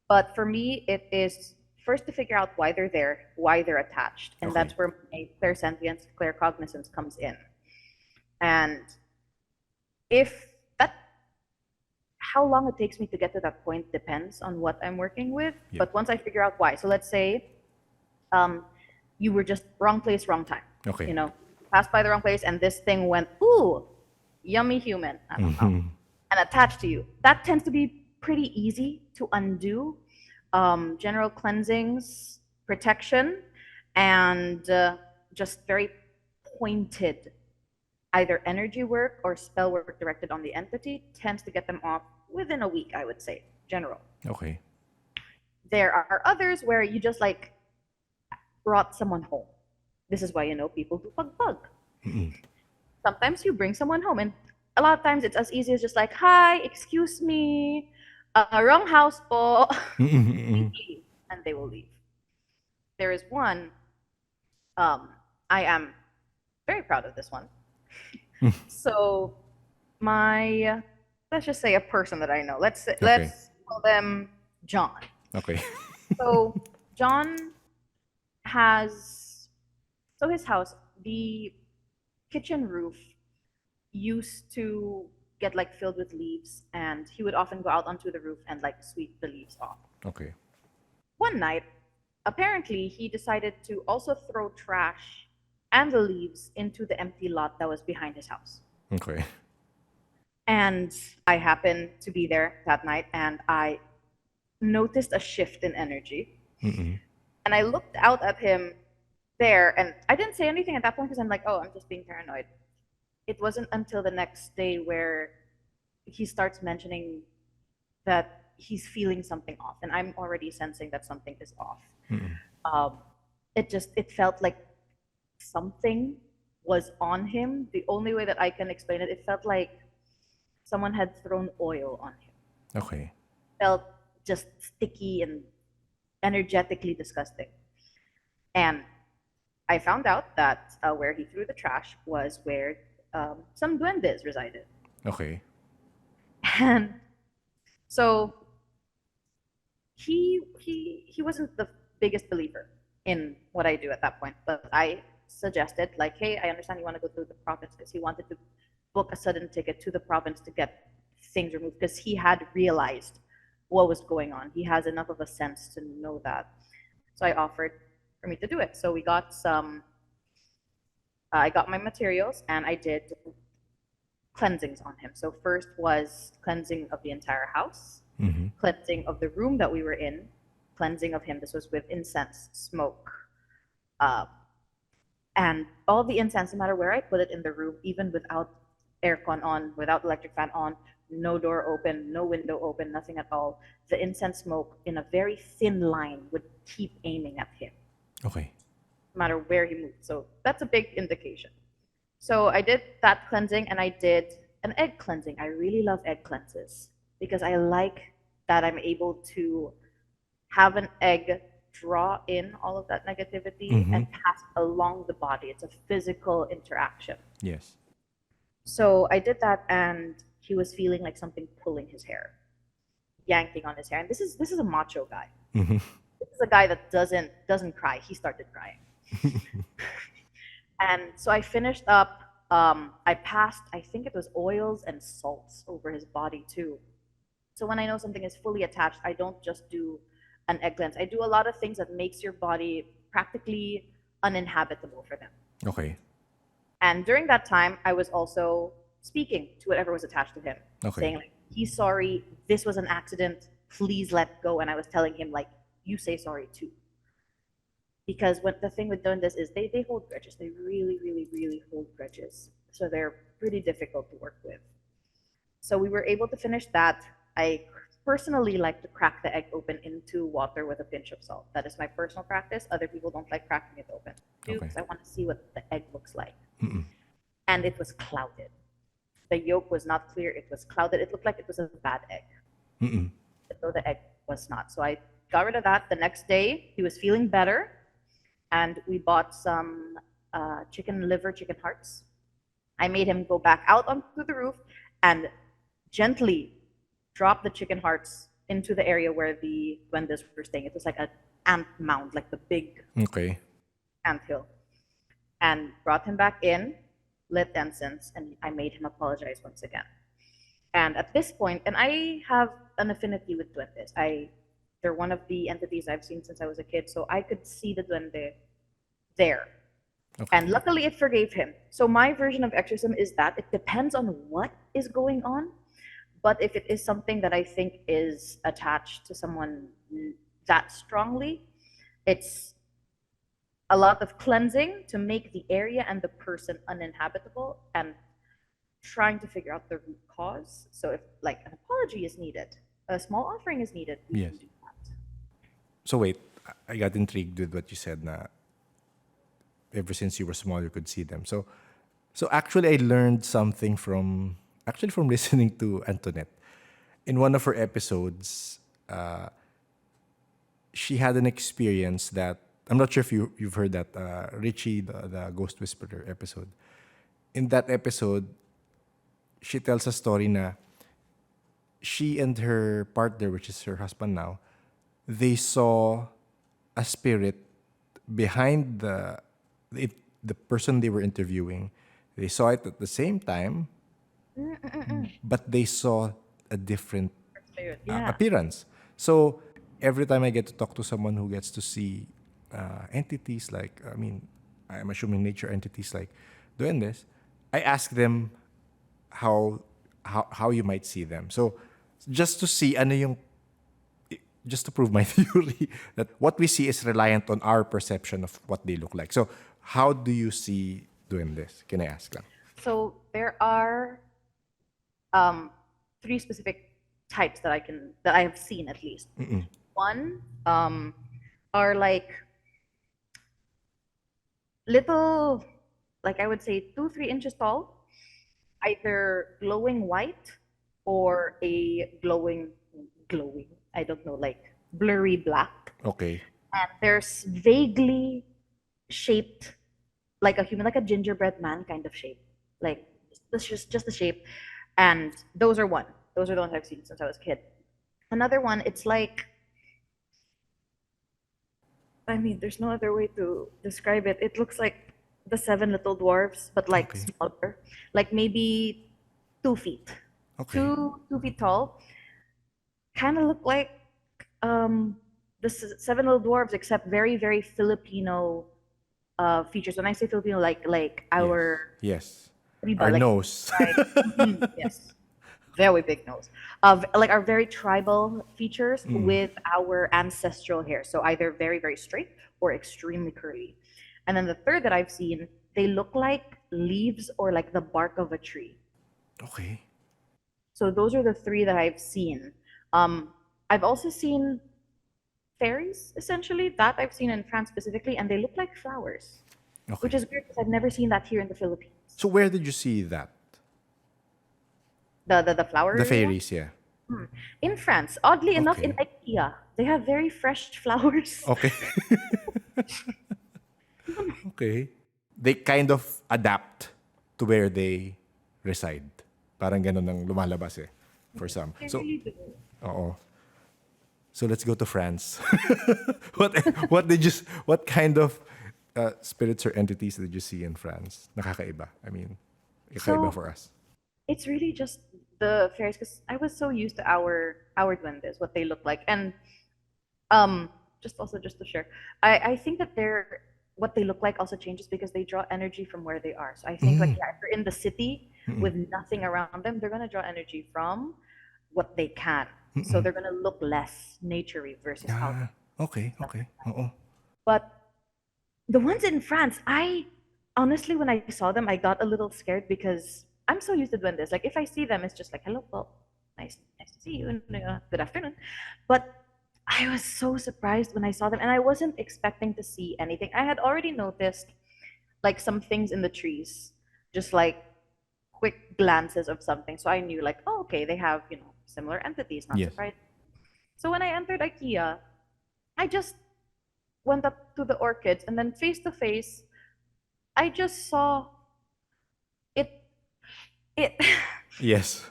But for me, it is first to figure out why they're there, why they're attached, and Okay. that's where my clairsentience, claircognizance comes in. And if that, how long it takes me to get to that point depends on what I'm working with. Yeah. But once I figure out why, so let's say um, you were just wrong place, wrong time. Okay. You know, passed by the wrong place, and this thing went, ooh, yummy human. I don't know, Mm-hmm. and attached to you. That tends to be pretty easy to undo. General cleansings, protection, and just very pointed either energy work or spell work directed on the entity tends to get them off within a week, I would say, general. Okay. There are others where you just like brought someone home. This is why you know people do bug. Mm-hmm. Sometimes you bring someone home, and a lot of times it's as easy as just like, hi, excuse me, wrong house po, Mm-hmm. and they will leave. There is one, um, I am very proud of this one. So my, let's just say a person that I know. Okay. Let's call them John. Okay. So John has, so his house, the kitchen roof used to get like filled with leaves, and he would often go out onto the roof and like sweep the leaves off. Okay. One night, apparently he decided to also throw trash and the leaves into the empty lot that was behind his house. Okay. And I happened to be there that night, and I noticed a shift in energy. Mm-hmm. And I looked out at him there, and I didn't say anything at that point because I'm like, oh, I'm just being paranoid. It wasn't until the next day where he starts mentioning that he's feeling something off, and I'm already sensing that something is off. Mm-hmm. Um, it felt like something was on him. The only way that I can explain it, it felt like someone had thrown oil on him. Okay. Felt just sticky and energetically disgusting. And I found out that where he threw the trash was where some duendes resided. Okay. And so he wasn't the biggest believer in what I do at that point, but I suggested like, hey, I understand you want to go through the province because he wanted to book a sudden ticket to the province to get things removed because he had realized what was going on. He has enough of a sense to know that. So I offered for me to do it. So we got some. I got my materials and I did cleansings on him. So first was cleansing of the entire house, Mm-hmm. cleansing of the room that we were in, cleansing of him. This was with incense, smoke, uh, and all the incense, no matter where I put it in the room, even without aircon on, without electric fan on, no door open, no window open, nothing at all. The incense smoke in a very thin line would keep aiming at him, Okay. no matter where he moved. So that's a big indication. So I did that cleansing and I did an egg cleansing. I really love egg cleanses because I like that I'm able to have an egg draw in all of that negativity Mm-hmm. and pass along the body. It's a physical interaction. Yes. So I did that and he was feeling like something pulling his hair, yanking on his hair. And this is a macho guy. Mm-hmm. This is a guy that doesn't cry. He started crying. And so I finished up. I passed, I think it was oils and salts over his body too. So when I know something is fully attached, I don't just do an egg cleanse. I do a lot of things that makes your body practically uninhabitable for them. Okay. And during that time, I was also speaking to whatever was attached to him, Okay. saying like, he's sorry, this was an accident, please let go. And I was telling him like, you say sorry too. Because when the thing with doing this is they hold grudges. They really, really, really hold grudges. So they're pretty difficult to work with. So we were able to finish that. I personally like to crack the egg open into water with a pinch of salt. That is my personal practice. Other people don't like cracking it open Okay. because I want to see what the egg looks like. And it was clouded. The yolk was not clear. It was clouded. It looked like it was a bad egg, though the egg was not. So I got rid of that. The next day, he was feeling better, and we bought some chicken liver, chicken hearts. I made him go back out onto the roof and gently drop the chicken hearts into the area where the duendes were staying. It was like an ant mound, like the big Okay. ant hill. And brought him back in, lit incense, and I made him apologize once again. And at this point, and I have an affinity with duendes. They're one of the entities I've seen since I was a kid, so I could see the duende there. Okay. And luckily, it forgave him. So my version of exorcism is that it depends on what is going on. But if it is something that I think is attached to someone that strongly, it's a lot of cleansing to make the area and the person uninhabitable and trying to figure out the root cause. So if like an apology is needed, a small offering is needed, we Yes. can do that. So wait, I got intrigued with what you said na ever since you were small you could see them. So actually I learned something from listening to Antoinette. In one of her episodes, she had an experience that I'm not sure if you've heard that Richie the Ghost Whisperer episode. In that episode, she tells a story na she and her partner, which is her husband now, they saw a spirit behind the person they were interviewing. They saw it at the same time, but they saw a different Yeah. appearance. So every time I get to talk to someone who gets to see entities like, I mean, I'm assuming nature entities like duendes, I ask them how you might see them. So just to see ano yung just to prove my theory that what we see is reliant on our perception of what they look like. So how do you see duendes? Can I ask lang? So there are three specific types that I have seen at least. One are like little, like I would say 2-3 inches tall, either glowing white or a glowing, I don't know, like blurry black. Okay. And there's vaguely shaped like a human, like a gingerbread man kind of shape. Like that's just the shape. And those are one. Those are the ones I've seen since I was a kid. Another one, it's like, I mean, there's no other way to describe it. It looks like the seven little dwarfs, but like Okay. smaller, like maybe 2 feet, Okay. 2 feet tall. Kind of look like the seven little dwarfs, except very very Filipino features. When I say Filipino, like our Yes. riba, Our like nose. yes, very big nose. Like our very tribal features with our ancestral hair. So either very, very straight or extremely curly. And then the third that I've seen, they look like leaves or like the bark of a tree. Okay. So those are the three that I've seen. I've also seen fairies, essentially. That I've seen in France specifically, and they look like flowers, which Okay. is weird because I've never seen that here in the Philippines. So where did you see that? The flower The area? fairies, yeah. In France, oddly enough, in Okay. IKEA, they have very fresh flowers. Okay. Okay. They kind of adapt to where they reside. Parang ganun ang lumalabas eh for some. They So, really do. oo. So let's go to France. What kind of spirits or entities did you see in France? Nakakaiba. I mean, kakaiba So for us. it's really just the fairies because I was so used to our duendes, what they look like, and just to share, I think that they're what they look like also changes because they draw energy from where they are. So I think like yeah, if they're in the city with nothing around them, they're gonna draw energy from what they can. So they're gonna look less naturey versus how. Ah, okay, okay. Oo. But the ones in France, I honestly, when I saw them, I got a little scared because I'm so used to duendes. Like if I see them, it's just like, hello, well, nice nice to see you, and good afternoon. But I was so surprised when I saw them, and I wasn't expecting to see anything. I had already noticed like some things in the trees, just like quick glances of something. So I knew like, oh, okay, they have, similar entities, not Yes. surprised. So when I entered IKEA, I just went up to the orchids and then face to face, I just saw it it Yes.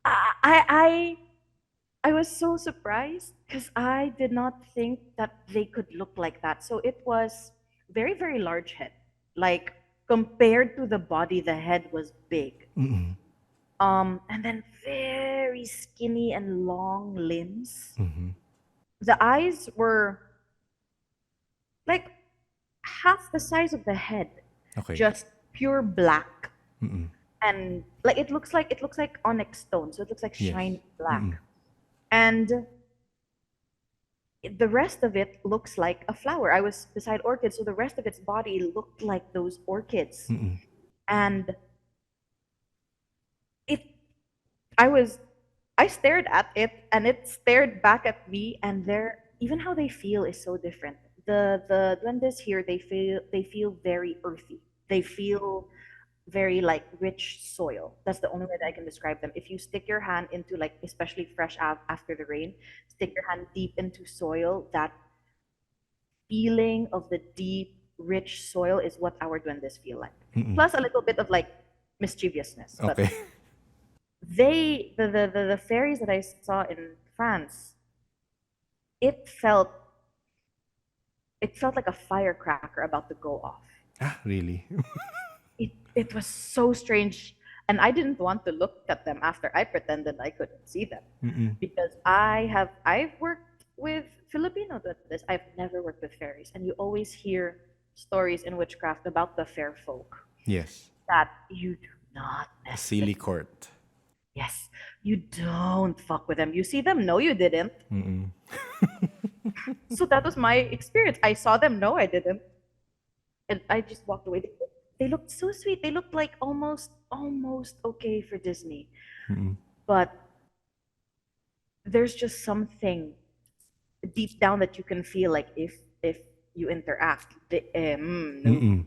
I I I was so surprised because I did not think that they could look like that. So it was very, very large head. Like compared to the body, the head was big. Mm-mm. And then very skinny and long limbs. Mm-hmm. The eyes were like half the size of the head, Okay. just pure black. Mm-mm. And like it looks like onyx stone, so it looks like Yes. shiny black. Mm-mm. And the rest of it looks like a flower. I was beside orchids, so the rest of its body looked like those orchids. Mm-mm. And it I was I stared at it and it stared back at me, and even how they feel is so different. The duendes here, they feel very earthy. They feel very like rich soil. That's the only way that I can describe them. If you stick your hand into like especially fresh after the rain, stick your hand deep into soil, that feeling of the deep, rich soil is what our duendes feel like. Mm-mm. Plus a little bit of like mischievousness. But Okay. the fairies that I saw in France, it felt it felt like a firecracker about to go off. Ah, really? It was so strange, and I didn't want to look at them after I pretended I couldn't see them, Mm-mm. because I've worked with Filipino duendes. I've never worked with fairies, and you always hear stories in witchcraft about the fair folk Yes. that you do not A mess with. silly court. Yes, you don't fuck with them. You see them, no, you didn't. Mm-mm. So that was my experience. I saw them, no, I didn't, and I just walked away. They looked so sweet. They looked like almost okay for Disney, Mm-mm. but there's just something deep down that you can feel like if you interact. No. Mm-mm.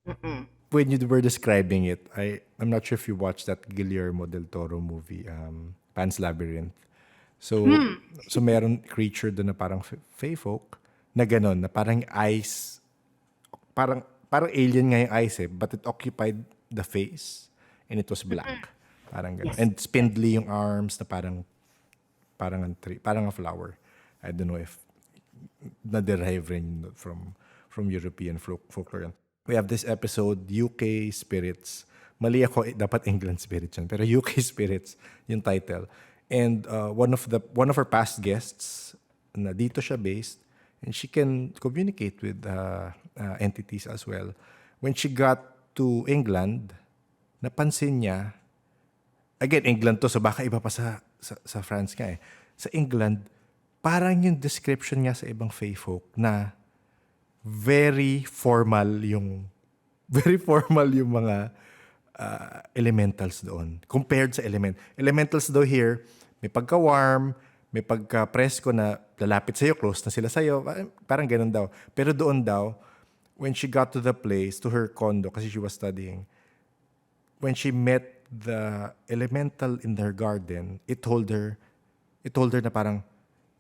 Mm-mm. When you were describing it, I'm not sure if you watched that Guillermo del Toro movie, Pan's Labyrinth. So so meron creature doon na parang fey folk na gano'n, na parang eyes, parang alien nga yung eyes eh, but it occupied the face and it was black. Parang gano'n. Yes. And spindly yung arms na parang ang tree, parang a flower. I don't know if na-derive rin from European folklore. We have this episode, UK Spirits. Mali ako, dapat England Spirits yun. Pero UK Spirits, yung title. And one of our past guests, na dito siya based, and she can communicate with entities as well. When she got to England, napansin niya, again, England to, so baka iba pa sa France nga eh. Sa England, parang yung description niya sa ibang fae folk na very formal yung mga elementals doon compared sa elementals daw here, may pagka-warm, may pagka-presko na lalapit sa'yo, close na sila sa'yo, parang ganun daw. Pero doon daw, when she got to the place, to her condo, kasi she was studying, when she met the elemental in her garden, it told her na parang,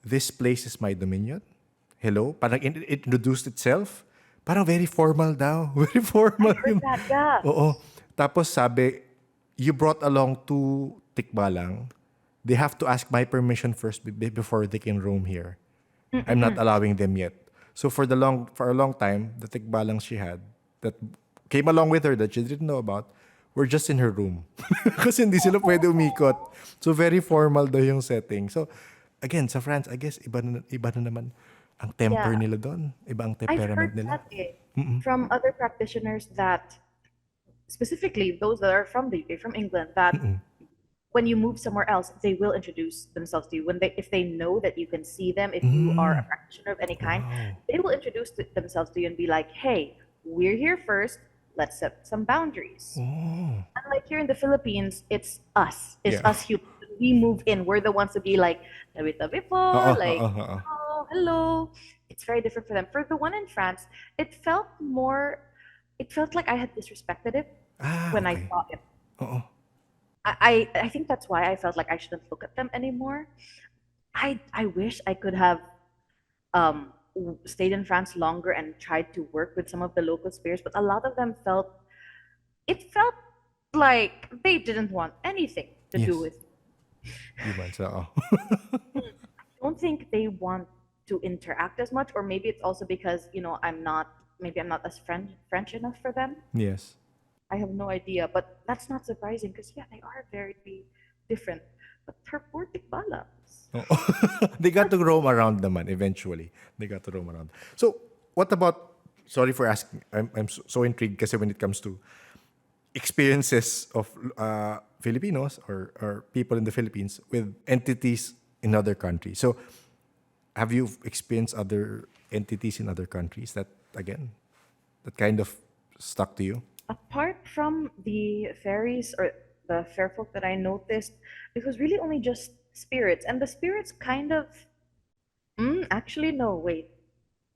this place is my dominion. Hello? Parang it introduced itself. Parang very formal daw. Very I formal heard yung... that, yeah. Oo. Tapos sabi, you brought along 2 tikbalang. They have to ask my permission first before they can roam here. I'm not allowing them yet. So for a long time, the tikbalang she had that came along with her that she didn't know about were just in her room. Kasi hindi sila pwede umikot. So very formal daw yung setting. So again, sa France, I guess iba na naman ang temper Yeah. nila doon. Iba ang I've temperament heard nila. that from other practitioners, that specifically those that are from the UK, from England, that when you move somewhere else, they will introduce themselves to you. If they know that you can see them, if you are a practitioner of any kind, Wow. they will introduce themselves to you and be like, "Hey, we're here first. Let's set some boundaries." Unlike here in the Philippines, it's us. It's Yeah. us humans. we move in, we're the ones to be like, tabi-tabi po, Oo, like, oo, oo. oh, hello. It's very different for them. For the one in France, it felt like I had disrespected it Ah, when I okay. saw it. Oo. I think that's why I felt like I shouldn't look at them anymore. I wish I could have stayed in France longer and tried to work with some of the local spirits, but a lot of them felt like they didn't want anything to do Yes. with. Humans, oo. I don't think they want to interact as much, or maybe it's also because maybe I'm not as French enough for them. Yes. I have no idea, but that's not surprising because yeah, they are very different. But her poor tikbalas. Oo. They got to roam around naman eventually. They got to roam around. So, what about, sorry for asking, I'm so intrigued kasi when it comes to experiences of Filipinos or people in the Philippines with entities in other countries. So, have you experienced other entities in other countries that, again, that kind of stuck to you? Apart from the fairies or the fair folk that I noticed, it was really only just spirits, and the spirits kind of. Actually, no. Wait.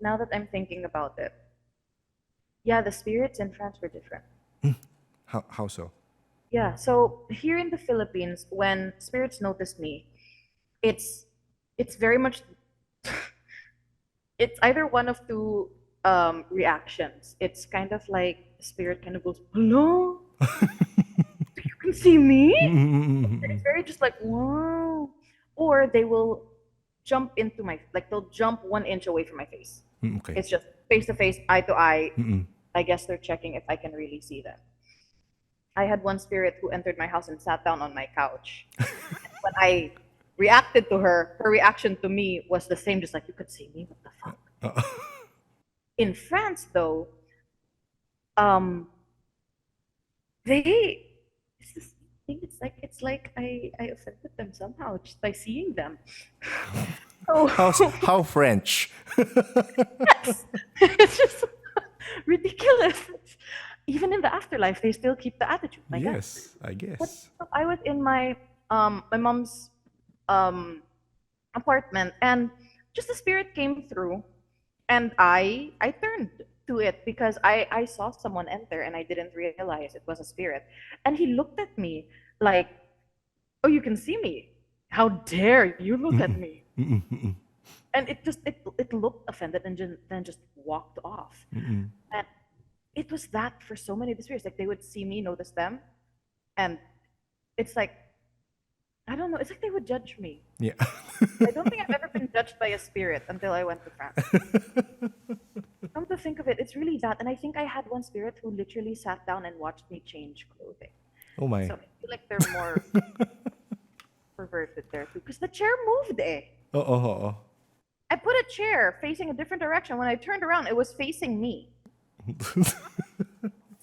Now that I'm thinking about it, yeah, the spirits in France were different. How so? Yeah, so here in the Philippines, when spirits notice me, it's it's very much it's either one of two reactions. It's kind of like the spirit kind of goes, "Hello, you can see me." And it's very just like, "Wow," or they will jump into my like they'll jump 1 inch away from my face. Okay. It's just face to face, eye to eye. I guess they're checking if I can really see them. I had one spirit who entered my house and sat down on my couch. When I reacted to her reaction to me was the same, just like, you could see me. What the fuck? In France, though, um, they it's the same thing. It's like I offended them somehow just by seeing them. So How French? yes, it's just ridiculous. Even in the afterlife, they still keep the attitude. My God. Yes, I But guess. I was in my mom's um apartment, and just a spirit came through, and I turned to it because I saw someone enter and I didn't realize it was a spirit, and he looked at me like, oh, you can see me, how dare you look at me. And it looked offended and then just walked off. And it was that for so many of the spirits, like they would see me, notice them, and it's like, I don't know, it's like they would judge me. Yeah. I don't think I've ever been judged by a spirit until I went to France. Come to think of it, it's really that. And I think I had one spirit who literally sat down and watched me change clothing. Oh my. So I feel like they're more perverted there too. Because the chair moved, eh. Oo, oo. I put a chair facing a different direction. When I turned around, it was facing me.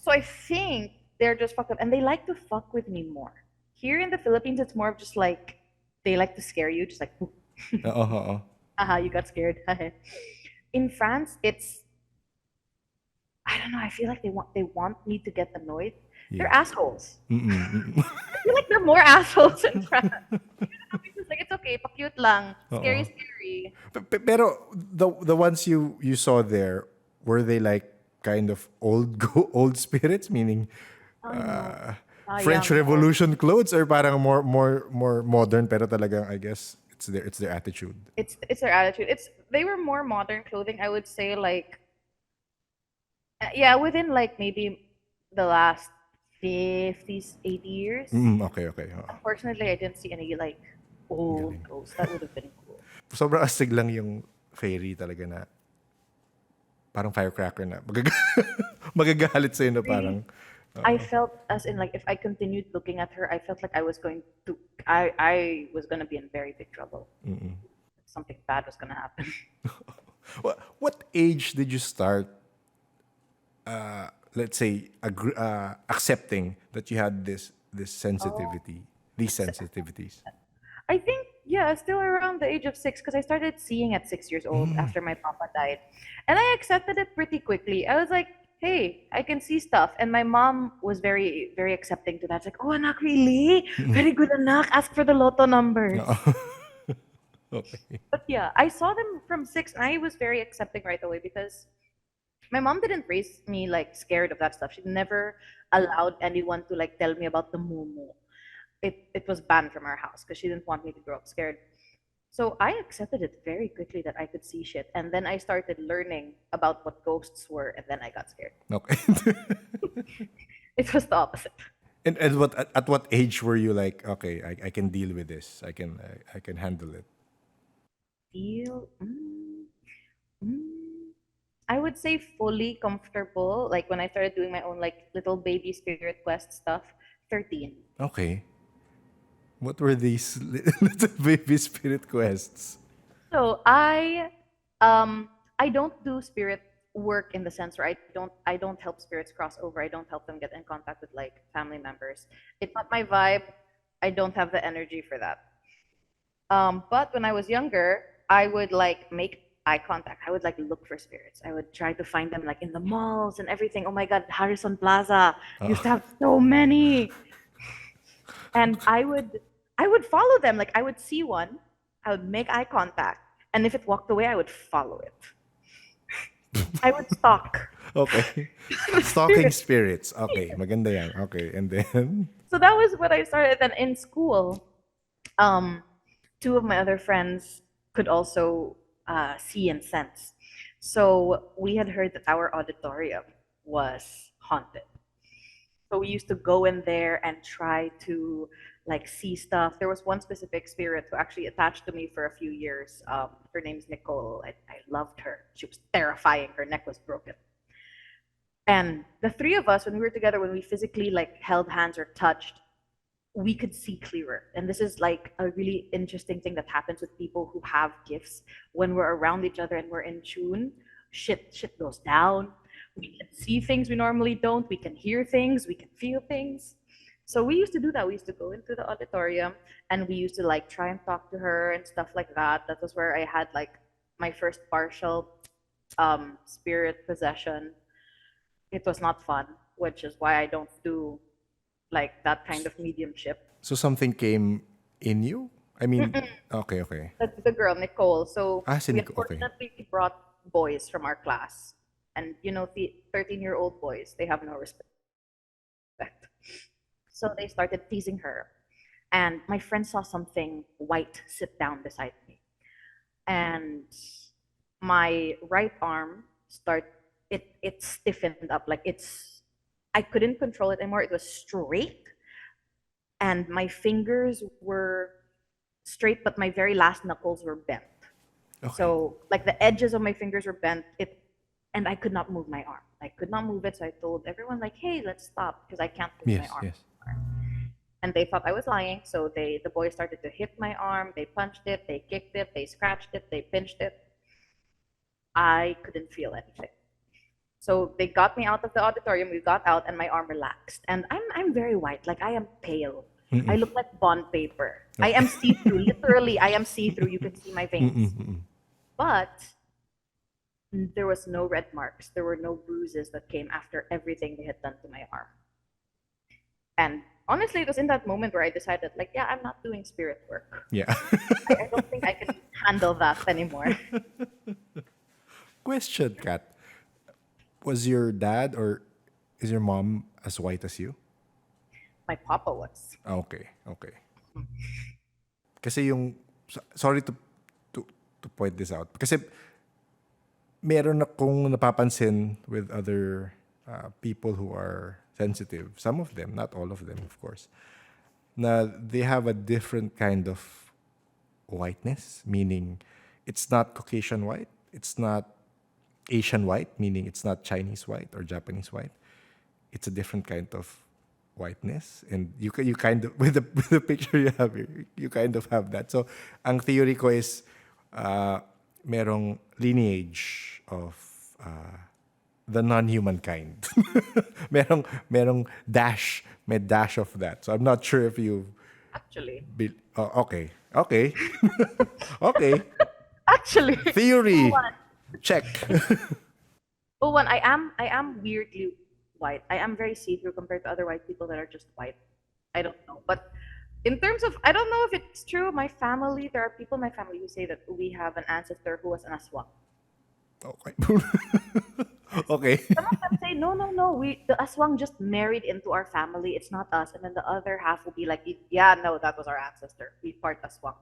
So I think they're just fucked up. And they like to fuck with me more. Here in the Philippines, it's more of just like, they like to scare you, just like, Oo, oo. aha, you got scared. In France, it's I don't know. I feel like they want me to get annoyed. They're Yeah. assholes. I feel like they're more assholes in France. It's like it's okay, pa-cute lang, scary, Oo. scary. Pero the ones you saw there, were they like kind of old spirits, meaning Oh no, French sayang no. Revolution clothes, or parang more modern pero talagang, I guess it's their attitude. It's their attitude. They were more modern clothing. I would say like yeah, within like maybe the last 50s, 80 years. Okay, okay. Oo. Unfortunately, I didn't see any like old Galing. clothes. That would have been cool. Sobrang astig lang yung fairy talaga na parang firecracker na. Magagalit sa'yo na Really, parang, I felt as in like if I continued looking at her, I felt like I was gonna be in very big trouble. Something bad was gonna happen. what age did you start, let's say, accepting that you had this Oh, sensitivity, these sensitivities? I think yeah, still around the age of 6 because I started seeing at 6 years old after my papa died, and I accepted it pretty quickly. I was like, hey, I can see stuff. And my mom was very, very accepting to that. It's like, oh, anak, really? Very good, anak. Ask for the lotto numbers. Oo. Okay. But yeah, I saw them from six, and I was very accepting right away because my mom didn't raise me like scared of that stuff. She never allowed anyone to like tell me about the moo. It was banned from our house because she didn't want me to grow up scared. So I accepted it very quickly that I could see shit. And then I started learning about what ghosts were, and then I got scared. Okay. It was the opposite. And what at what age were you like, okay, I can deal with this. I can handle it. Feel, I would say fully comfortable. Like when I started doing my own like little baby spirit quest stuff, 13. Okay. What were these little baby spirit quests? So I don't do spirit work in the sense where I don't help spirits cross over. I don't help them get in contact with like family members. It's not my vibe. I don't have the energy for that. But when I was younger, I would like make eye contact. I would like look for spirits. I would try to find them like in the malls and everything. Oh my God, Harrison Plaza used to have so many. And I would follow them. Like I would see one, I would make eye contact, and if it walked away, I would follow it. I would stalk Okay. the Stalking spirit. spirits. Okay, maganda yan. Okay, and then So that was what I started. Then in school, um, two of my other friends could also see and sense. So we had heard that our auditorium was haunted. So we used to go in there and try to like see stuff. There was one specific spirit who actually attached to me for a few years. Her name's Nicole. I loved her. She was terrifying. Her neck was broken. And the three of us, when we were together, when we physically like held hands or touched, we could see clearer. And this is like a really interesting thing that happens with people who have gifts. When we're around each other and we're in tune, shit goes down. We can see things we normally don't. We can hear things. We can feel things. So we used to do that. We used to go into the auditorium and we used to like try and talk to her and stuff like that. That was where I had like my first partial spirit possession. It was not fun, which is why I don't do like that kind of mediumship. so something came in you? I mean, okay, okay. The girl, Nicole. So Ah, si we Nico, okay. unfortunately brought boys from our class. And you know, the 13-year-old boys, they have no respect. So they started teasing her. And my friend saw something white sit down beside me. And my right arm it stiffened up. Like I couldn't control it anymore. It was straight. And my fingers were straight, but my very last knuckles were bent. Okay. So like the edges of my fingers were bent. And I could not move my arm. I could not move it. So I told everyone like, "Hey, let's stop because I can't move my Yes, arm." yes. And they thought I was lying. So the boys started to hit my arm. They punched it. They kicked it. They scratched it. They pinched it. I couldn't feel anything. So they got me out of the auditorium. We got out, and my arm relaxed. And I'm very white. Like I am pale. I look like bond paper. I am see through. Literally, I am see through. You can see my veins. But there was no red marks. There were no bruises that came after everything they had done to my arm. And honestly, it was in that moment where I decided, like, yeah, I'm not doing spirit work. Yeah. I don't think I can handle that anymore. Question, Kat. Was your dad or is your mom as white as you? My papa was. Ah, okay, okay. Kasi yung, sorry to, to point this out. Kasi meron akong napapansin with other people who are sensitive. Some of them, not all of them, of course. Na they have a different kind of whiteness, meaning it's not Caucasian white, it's not Asian white, meaning it's not Chinese white or Japanese white. It's a different kind of whiteness, and you kind of with the picture you have here, you kind of have that. So, ang theory ko is merong lineage of the non-human kind. May dash of that. So I'm not sure if you Actually. oh, okay. Okay. Okay. Actually. Theory. Check. Oh, one, I am weirdly white. I am very see-through compared to other white people that are just white. I don't know. But in terms of, I don't know if it's true. My family, there are people in my family who say that we have an ancestor who was an aswang. Okay. Okay. Some of them say, no, no, no. The aswang just married into our family. It's not us. And then the other half will be like, yeah, no, that was our ancestor. We part aswang.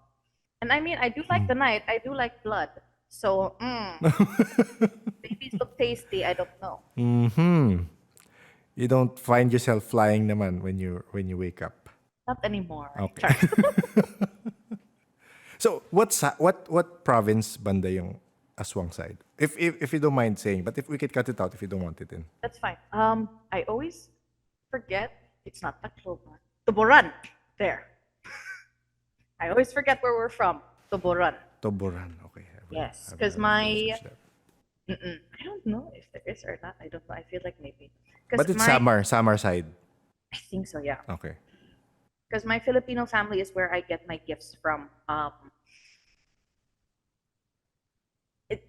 And I mean, I do like the night. I do like blood. So, babies look tasty. I don't know. Hmm. You don't find yourself flying naman when you wake up. Not anymore. Okay. Char. So what province banda yung Aswang side? If you don't mind saying, but if we could cut it out if you don't want it in. That's fine. I always forget it's not Tacloban. Tuburan. There. I always forget where we're from. Tuburan. Toboran. Okay. Yes, I've because never my researched that. I don't know if there is or not. I don't know. I feel like maybe because But it's my Samar side. I think so. Yeah, Okay. because my Filipino family is where I get my gifts from.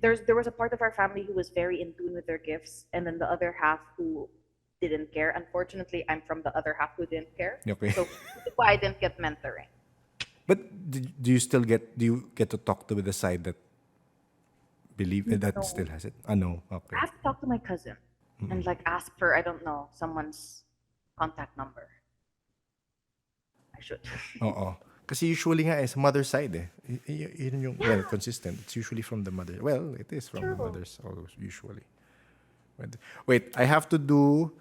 There was a part of our family who was very in tune with their gifts, and then the other half who didn't care. Unfortunately, I'm from the other half who didn't care. Okay. So that's why I didn't get mentoring. But do you get to talk to the side that believe that No, still has it? Ah, no. I Okay. have to talk to my cousin and like ask for I don't know someone's contact number. I should. Oo. Kasi usually nga sa mother side eh. Yun yung, well, Yeah, consistent. It's usually from the mother. Well, it is from the true. mothers usually. Wait, I have to do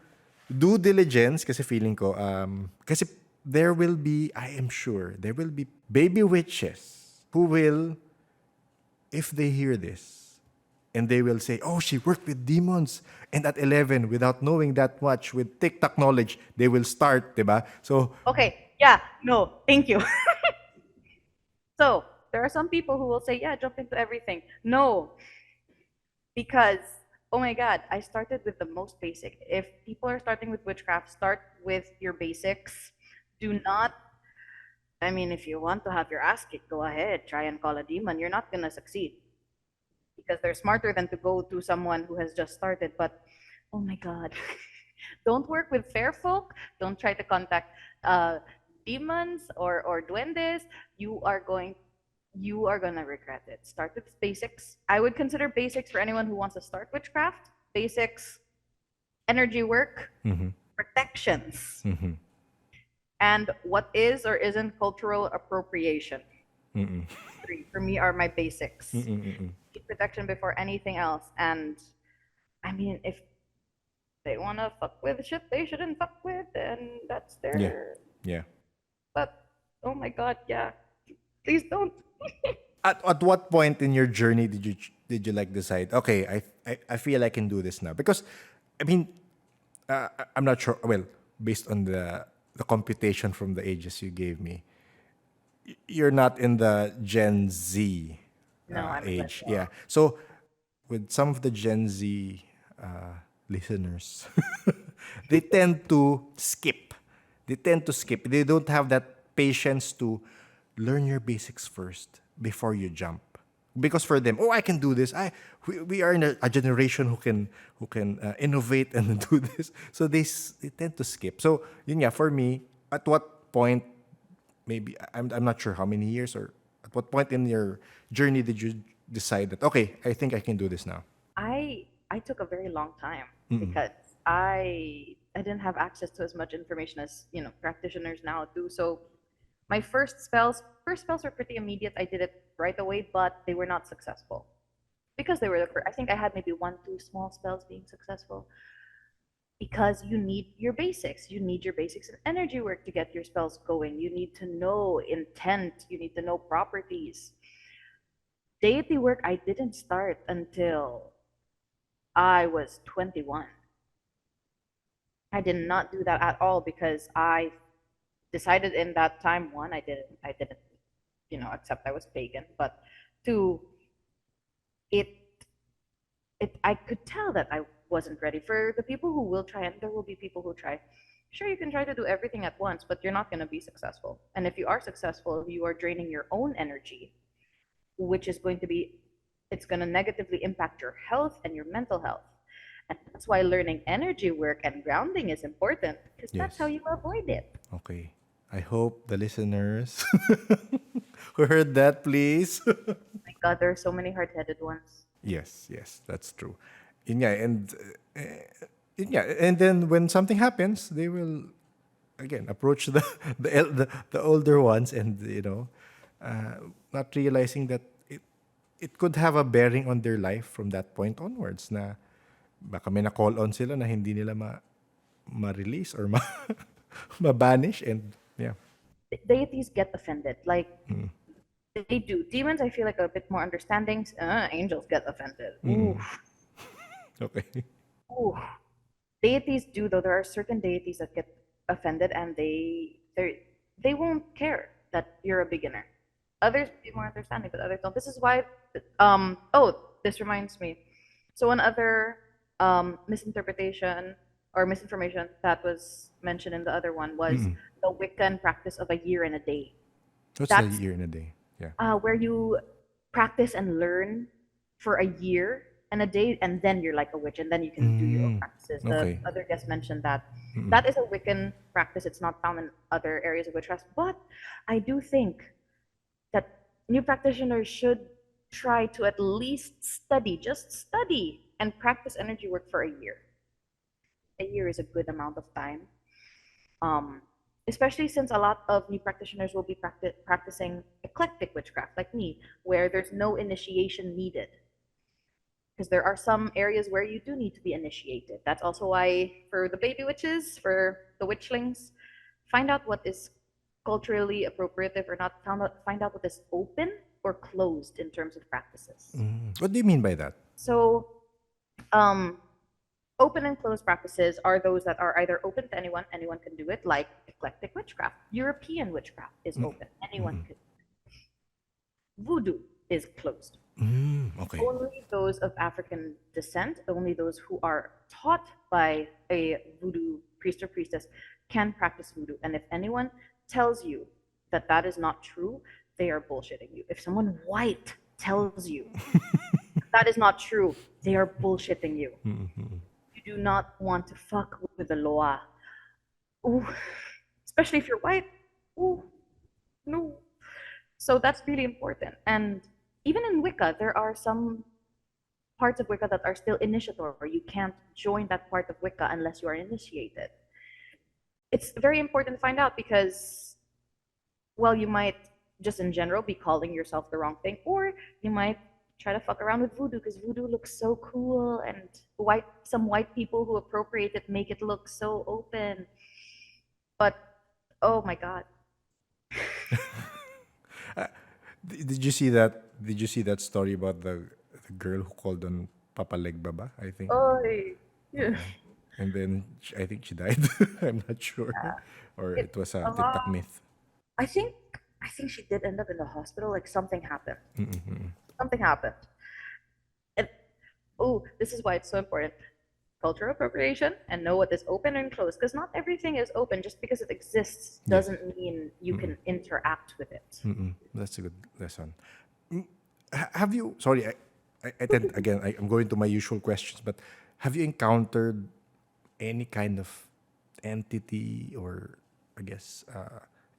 due diligence kasi feeling ko, kasi there will be, I am sure, there will be baby witches who will, if they hear this, and they will say, oh, she worked with demons. And at 11, without knowing that much, with TikTok knowledge, they will start, diba? So, Okay. Yeah. No. Thank you. So there are some people who will say, "Yeah, jump into everything." No, because oh my God, I started with the most basic. If people are starting with witchcraft, start with your basics. Do not. I mean, if you want to have your ass kicked, go ahead. Try and call a demon. You're not gonna succeed because they're smarter than to go to someone who has just started. But oh my God, don't work with fair folk. Don't try to contact demons or duendes. You are going you are gonna regret it. Start with basics. I would consider basics for anyone who wants to start witchcraft. Basics, energy work, protections, and what is or isn't cultural appropriation. Three for me are my basics. Keep protection before anything else. And I mean, if they wanna fuck with shit they shouldn't fuck with, and that's yeah. their. Yeah. But oh my God, yeah, please don't. At what point in your journey did you like decide, okay, I feel I can do this now? Because I mean, I'm not sure. Well, based on the computation from the ages you gave me, you're not in the Gen Z No, I'm age. millennial. Yeah. So with some of the Gen Z listeners, they tend to skip. They tend to skip. They don't have that patience to learn your basics first before you jump. Because for them, oh, I can do this. We are in a generation who can innovate and do this. So they tend to skip. So yun nga, for me, at what point, maybe I'm not sure how many years or at what point in your journey did you decide that, okay, I think I can do this now? I took a very long time because I didn't have access to as much information as practitioners now do. So my first spells were pretty immediate. I did it right away, but they were not successful because they were the first. I think I had maybe one, two small spells being successful because you need your basics. You need your basics in energy work to get your spells going. You need to know intent. You need to know properties. Deity work I didn't start until I was 21. I did not do that at all because I decided in that time, one, I didn't accept I was pagan, but two, it I could tell that I wasn't ready. For the people who will try, and there will be people who try, sure, you can try to do everything at once, but you're not going to be successful. And if you are successful, you are draining your own energy, which is going to be, it's going to negatively impact your health and your mental health. And that's why learning energy work and grounding is important because that's how Yes. you avoid it. Okay. I hope the listeners who heard that, please. My God, there are so many hard-headed ones. Yes, yes, that's true. Yeah, and then when something happens, they will again approach the older ones, and not realizing that it could have a bearing on their life from that point onwards. Na baka may na-call on sila na hindi nila ma-release or ma-banish, and yeah. Deities get offended. Like, they do. Demons, I feel like are a bit more understanding. Angels get offended. Ooh, Okay. ooh. Deities do though. There are certain deities that get offended, and they won't care that you're a beginner. Others be more understanding, but others don't. This is why. This reminds me. So one other misinterpretation or misinformation that was mentioned in the other one was the Wiccan practice of a year and a day. What's the That's year and a day? Yeah. where you practice and learn for a year and a day, and then you're like a witch, and then you can do your own practices. The Okay. other guest mentioned that that is a Wiccan practice. It's not found in other areas of witchcraft, but I do think that new practitioners should try to at least study, just study, and practice energy work for a year. A year is a good amount of time. Um, Especially since a lot of new practitioners will be practicing eclectic witchcraft, like me, where there's no initiation needed. Because there are some areas where you do need to be initiated. That's also why, for the baby witches, for the witchlings, find out what is culturally appropriate or not. Find out what is open or closed in terms of practices. What do you mean by that? So, um, open and closed practices are those that are either open to anyone, anyone can do it, like eclectic witchcraft. European witchcraft is open, anyone can. Voodoo is closed. Okay. Only those of African descent, only those who are taught by a voodoo priest or priestess can practice voodoo. And if anyone tells you that that is not true, they are bullshitting you. If someone white tells you that is not true, they are bullshitting you. You do not want to fuck with the law. Ooh, especially if you're white. Ooh, no. So that's really important. And even in Wicca, there are some parts of Wicca that are still initiatory. You can't join that part of Wicca unless you are initiated. It's very important to find out because, well, you might just in general be calling yourself the wrong thing, or you might try to fuck around with voodoo because voodoo looks so cool, and some white people who appropriate it make it look so open. But oh my God. Did you see that? Did you see that story about the girl who called on Papa Legbaba? I think, Oh, yeah. and then I think she died. I'm not sure, or It, it was a a TikTok lot. myth. I think I think she did end up in the hospital. Like something happened. Something happened. And oh, this is why it's so important. Cultural appropriation and know what is open and closed. Because not everything is open. Just because it exists Yes, doesn't mean you can interact with it. that's a good lesson. Have you? Sorry, I tend again. I'm going to my usual questions, but have you encountered any kind of entity or, I guess,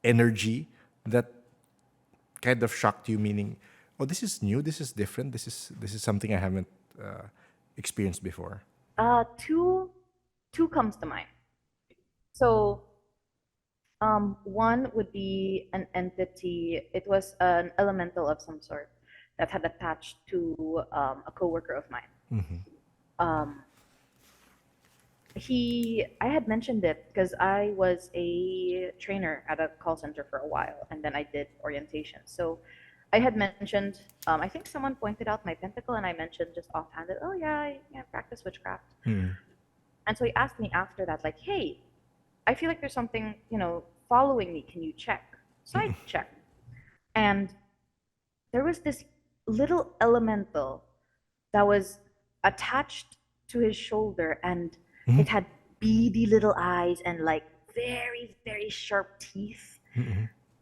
energy that kind of shocked you? Meaning, oh, this is new. This is different. This is something I haven't experienced before. Two comes to mind. So one would be an entity. It was an elemental of some sort that had attached to a coworker of mine. Um, I had mentioned it because I was a trainer at a call center for a while, and then I did orientation. So I had mentioned, I think someone pointed out my pentacle, and I mentioned just offhanded, oh yeah, I practice witchcraft. And so he asked me after that, like, hey, I feel like there's something, following me. Can you check? So I checked. And there was this little elemental that was attached to his shoulder, and it had beady little eyes and like very, very sharp teeth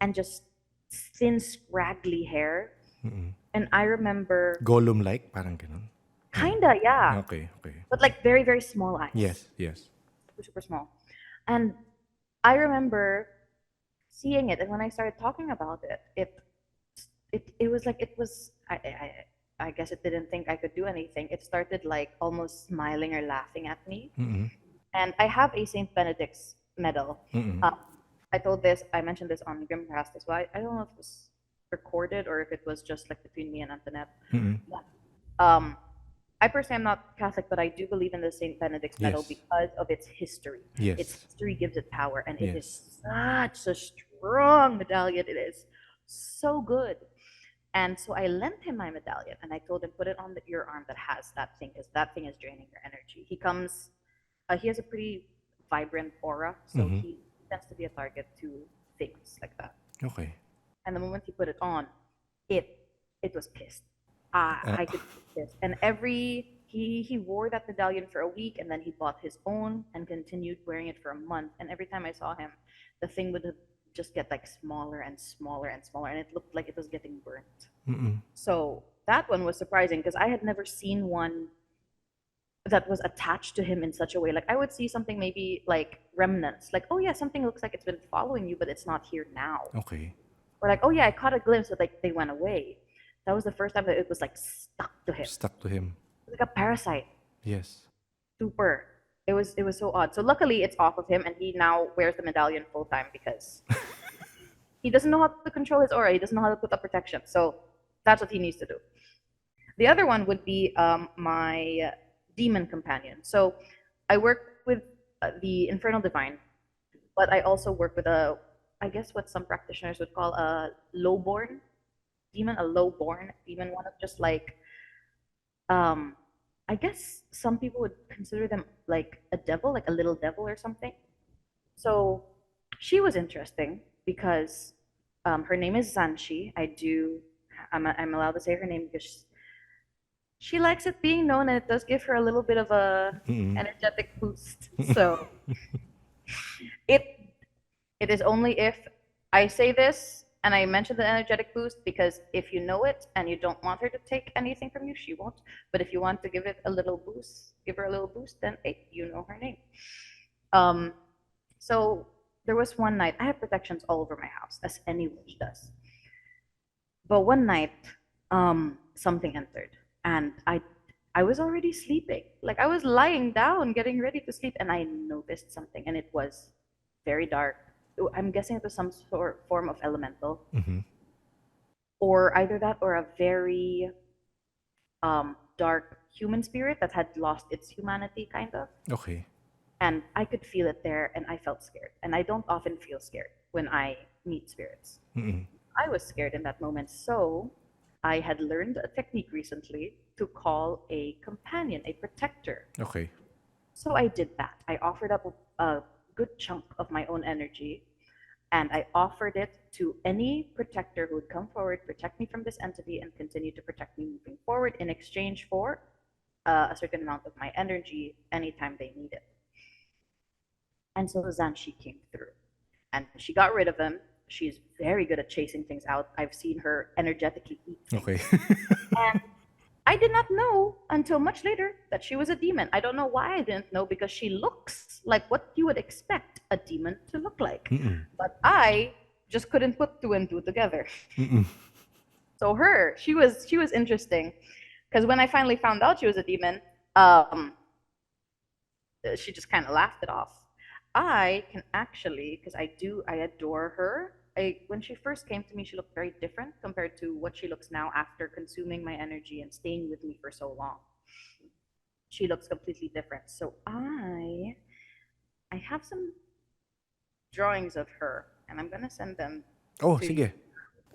and just thin, scraggly hair. And I remember, Gollum like, parang ganun. Kinda, yeah. Okay, okay. But like very, very small eyes. Yes, yes. Super, super small. And I remember seeing it, and when I started talking about it, it was like it was I guess it didn't think I could do anything. It started like almost smiling or laughing at me. Mm-mm. And I have a Saint Benedict's medal. Mm-mm. Um, I mentioned this on Grimcast as well. I don't know if it was recorded or if it was just like between me and Antoinette. Mm-mm. But, um, I personally am not Catholic, but I do believe in the Saint Benedict's medal Yes. because of its history. Its Yes. history gives it power, and it Yes. is such a strong medallion. It is so good. And so I lent him my medallion, and I told him, put it on your arm that has that thing, because that thing is draining your energy. He has a pretty vibrant aura, so Mm-hmm. he tends to be a target to things like that. Okay. And the moment he put it on, it it was pissed. Uh, I could see pissed. And he wore that medallion for a week, and then he bought his own and continued wearing it for a month. And every time I saw him, the thing would just get like smaller and smaller and smaller, and it looked like it was getting burnt. mm-mm. So that one was surprising because I had never seen one that was attached to him in such a way. Like I would see something maybe like remnants, like, oh yeah, something looks like it's been following you, but it's not here now. Okay. Or like, oh yeah, I caught a glimpse, but like they went away. That was the first time that it was like stuck to him. Stuck to him. Like a parasite. Yes. Super. It was so odd. So luckily it's off of him, and he now wears the medallion full time because he doesn't know how to control his aura. He doesn't know how to put up protection. So that's what he needs to do. The other one would be my demon companion. So I work with the Infernal Divine, but I also work with I guess what some practitioners would call a lowborn demon, a lowborn demon, one of just like, um, I guess some people would consider them like a devil, like a little devil or something. So she was interesting because her name is Zanshi. I'm allowed to say her name because she likes it being known, and it does give her a little bit of a Mm-mm. energetic boost. So it it is only if I say this and I mention the energetic boost, because if you know it and you don't want her to take anything from you, she won't. But if you want to give it a little boost, give her a little boost, then hey, you know her name. Um, so there was one night, I have protections all over my house, as any witch does. But one night, something entered, and I was already sleeping. Like I was lying down, getting ready to sleep, and I noticed something, and it was very dark. I'm guessing it was some sort form of elemental, Mm-hmm. or either that or a very dark human spirit that had lost its humanity, kind of. Okay. And I could feel it there, and I felt scared. And I don't often feel scared when I meet spirits. Mm-mm. I was scared in that moment, so I had learned a technique recently to call a companion, a protector. Okay. So I did that. I offered up a good chunk of my own energy, and I offered it to any protector who would come forward, protect me from this entity, and continue to protect me moving forward in exchange for a certain amount of my energy anytime they need it. And so Zanshi came through, and she got rid of him. She's very good at chasing things out. I've seen her energetically eat Okay. things. And I did not know until much later that she was a demon. I don't know why I didn't know, because she looks like what you would expect a demon to look like. Mm-mm. But I just couldn't put two and two together. Mm-mm. So she was interesting, because when I finally found out she was a demon, um, she just kind of laughed it off. I can actually, because I adore her. When she first came to me, she looked very different compared to what she looks now after consuming my energy and staying with me for so long. She looks completely different. So I have some drawings of her, and I'm gonna send them Oh, to you. sige.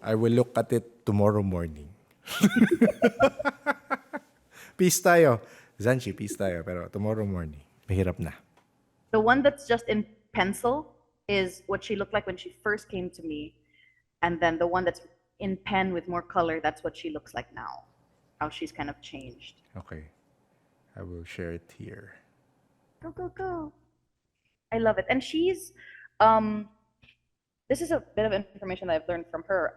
I will look at it tomorrow morning. Peace tayo. Zanchi, peace tayo. Pero tomorrow morning, mahirap na. The one that's just in pencil is what she looked like when she first came to me, and then the one that's in pen with more color, that's what she looks like now. How she's kind of changed. Okay. I will share it here. Go, go, go. I love it. And um, this is a bit of information that I've learned from her.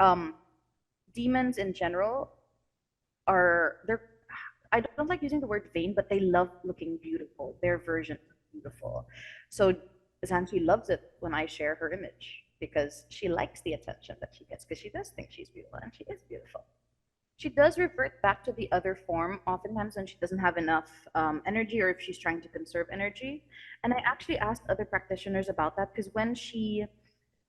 Demons in general they're I don't like using the word vain, but they love looking beautiful, their version of beautiful. So Zanchi loves it when I share her image because she likes the attention that she gets because she does think she's beautiful and she is beautiful. She does revert back to the other form oftentimes when she doesn't have enough energy or if she's trying to conserve energy. And I actually asked other practitioners about that because when she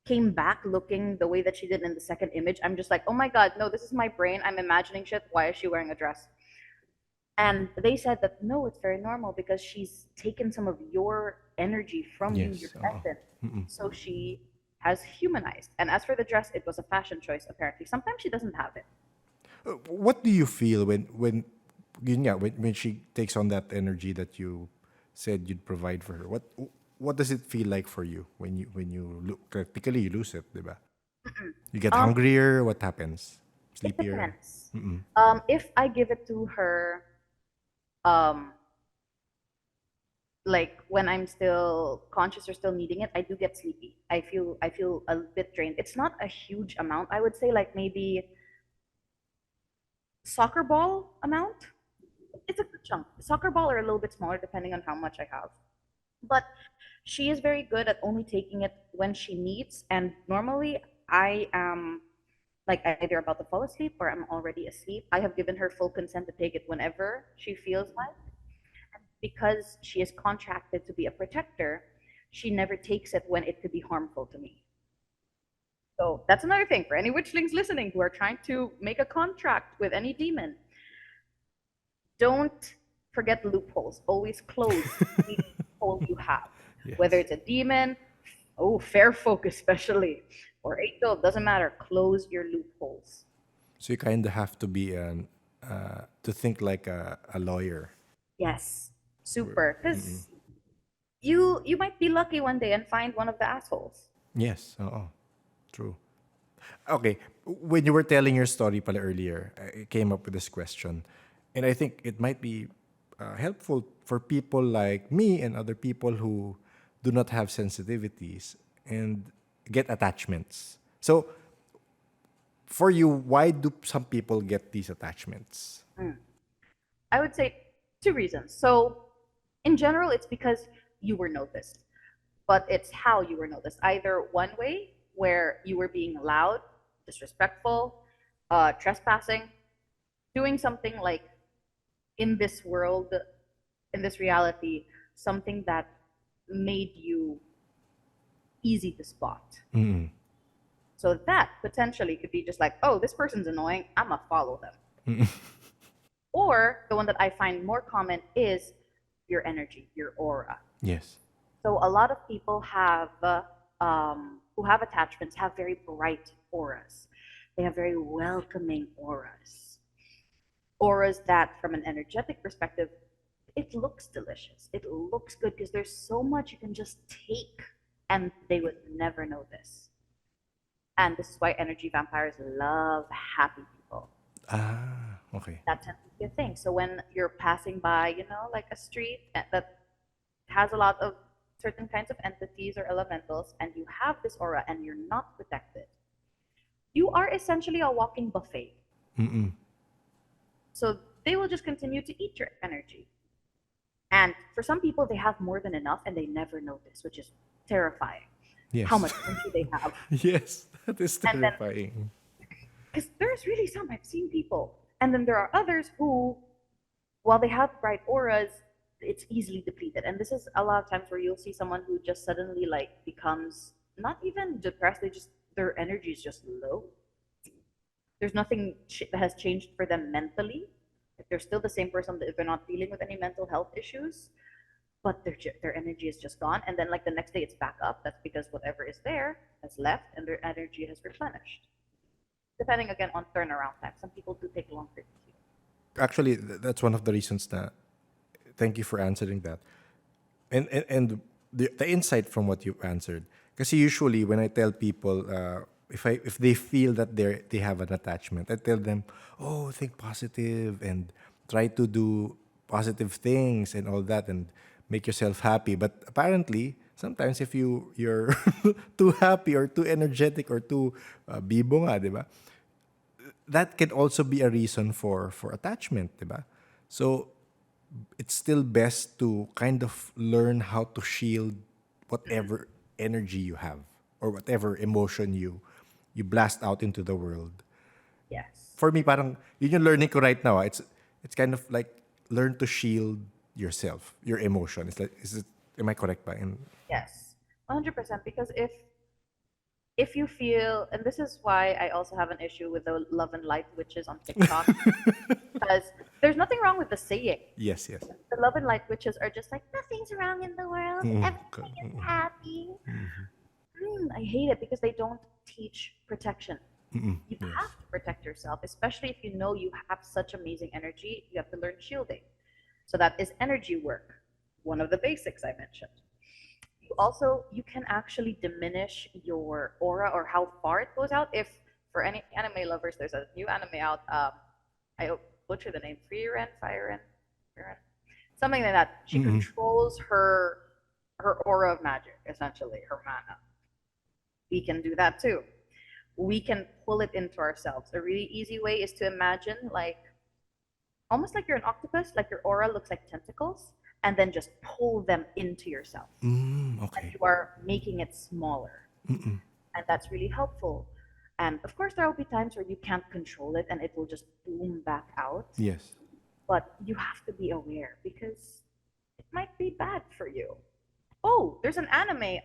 came back looking the way that she did in the second image, I'm just like, oh my God, no, this is my brain. I'm imagining shit. Why is she wearing a dress? And they said that no, it's very normal because she's taken some of your energy from you, your Yes. Oo. essence. Mm-mm. So she has humanized. And as for the dress, it was a fashion choice, apparently. Sometimes she doesn't have it. What do you feel when yun nga, when she takes on that energy that you said you'd provide for her? What does it feel like for you when you practically you lose it, diba? You get Um, hungrier, what happens? it Sleepier? depends. If I give it to her, um, like when I'm still conscious or still needing it, I do get sleepy. I feel a bit drained. It's not a huge amount. I would say like maybe soccer ball amount. It's a good chunk. Soccer ball or a little bit smaller depending on how much I have. But she is very good at only taking it when she needs. And normally I am like either about to fall asleep or I'm already asleep. I have given her full consent to take it whenever she feels like. Because she is contracted to be a protector, she never takes it when it could be harmful to me. So that's another thing for any witchlings listening who are trying to make a contract with any demon. Don't forget loopholes. Always close any loophole you have. Whether Yes. it's a demon, oh, fair folk especially, or angel, doesn't matter. Close your loopholes. So you kind of have to be to think like a lawyer. Yes, super. Because you might be lucky one day and find one of the assholes. Yes. Oh, true. Okay, when you were telling your story pala earlier, I came up with this question. And I think it might be helpful for people like me and other people who do not have sensitivities and get attachments. So, for you, why do some people get these attachments? I would say two reasons. So, in general, it's because you were noticed, but it's how you were noticed. Either one way, where you were being loud, disrespectful, trespassing, doing something like in this world, in this reality, something that made you easy to spot. So that potentially could be just like, oh, this person's annoying. I'm gonna follow them. Or the one that I find more common is your energy, your aura. Yes. So a lot of people have who have attachments have very bright auras. They have very welcoming auras. Auras that, from an energetic perspective, it looks delicious. It looks good because there's so much you can just take, and they would never know this. And this is why energy vampires love happy people. Ah, okay. That tends to be a thing. So when you're passing by, like a street that has a lot of certain kinds of entities or elementals, and you have this aura and you're not protected, you are essentially a walking buffet. So they will just continue to eat your energy. And for some people, they have more than enough and they never notice, which is terrifying. How Yes. much energy they have. Yes, that is And then, terrifying. because there's really some, I've seen people. And then there are others who, while they have bright auras, it's easily depleted. And this is a lot of times where you'll see someone who just suddenly like becomes not even depressed, their energy is just low. There's nothing that has changed for them mentally. If they're still the same person, if they're not dealing with any mental health issues, but their energy is just gone. And then like the next day it's back up. That's because whatever is there has left and their energy has replenished. Depending again on turnaround time. Some people do take longer to heal. Actually, that's one of the reasons that. Thank you for answering that. And the insight from what you answered. Because usually when I tell people, if they feel that they have an attachment, I tell them, oh, think positive and try to do positive things and all that and make yourself happy. But apparently, sometimes if you're too happy or too energetic or too bibo nga, di ba? That can also be a reason for attachment, di ba? So it's still best to kind of learn how to shield whatever energy you have or whatever emotion you blast out into the world. Yes. For me, parang yun yung learning ko right now. It's kind of like learn to shield yourself, your emotion. It's like, am I correct ba? Yes. 100%. Because if you feel, and this is why I also have an issue with the love and light witches on TikTok, because there's nothing wrong with the saying. Yes, yes. The love and light witches are just like, nothing's wrong in the world, Mm-mm. everything is happy. I hate it because they don't teach protection. You Yes. have to protect yourself, especially if you know you have such amazing energy. You have to learn shielding. So that is energy work, one of the basics I mentioned. You can actually diminish your aura or how far it goes out. If for any anime lovers, there's a new anime out. I butcher the name, Frieren, something like that. She controls her aura of magic, essentially her mana. We can do that too. We can pull it into ourselves. A really easy way is to imagine like almost like you're an octopus, like your aura looks like tentacles, and then just pull them into yourself. And Okay. you are making it smaller. And that's really helpful. And of course, there will be times where you can't control it and it will just boom back out. Yes. But you have to be aware because it might be bad for you. Oh, there's an anime.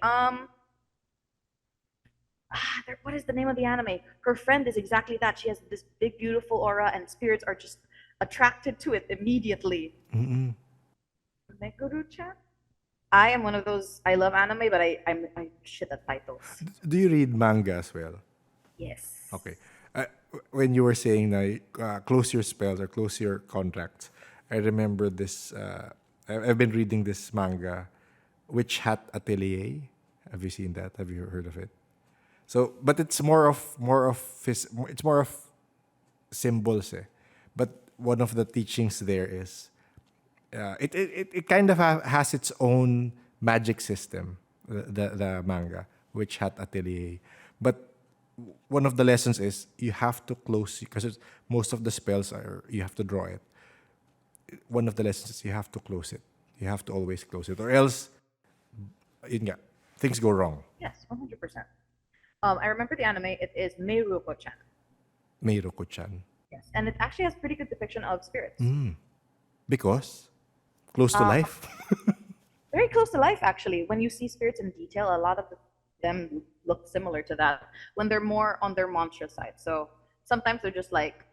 What is the name of the anime? Her friend is exactly that. She has this big, beautiful aura, and spirits are just attracted to it immediately. Meguru-chan? I am one of those. I love anime, but I'm shit at titles. Do you read manga as well? Yes. Okay. When you were saying na close your spells or close your contracts, I remember this. I've been reading this manga, Witch Hat Atelier. Have you seen that? Have you heard of it? So, but it's it's more of symbols, eh. But one of the teachings there is it kind of has its own magic system, the manga, Witch Hat Atelier. But one of the lessons is you have to close because most of the spells are you have to draw it. One of the lessons is you have to close it. You have to always close it, or else yun nga, things go wrong. Yes, 100%. I remember the anime. It is Meiruko-chan. Meiroko-chan. Yes, and it actually has pretty good depiction of spirits. Because close to life. Very close to life, actually. When you see spirits in detail, a lot of them look similar to that when they're more on their monstrous side. So sometimes they're just like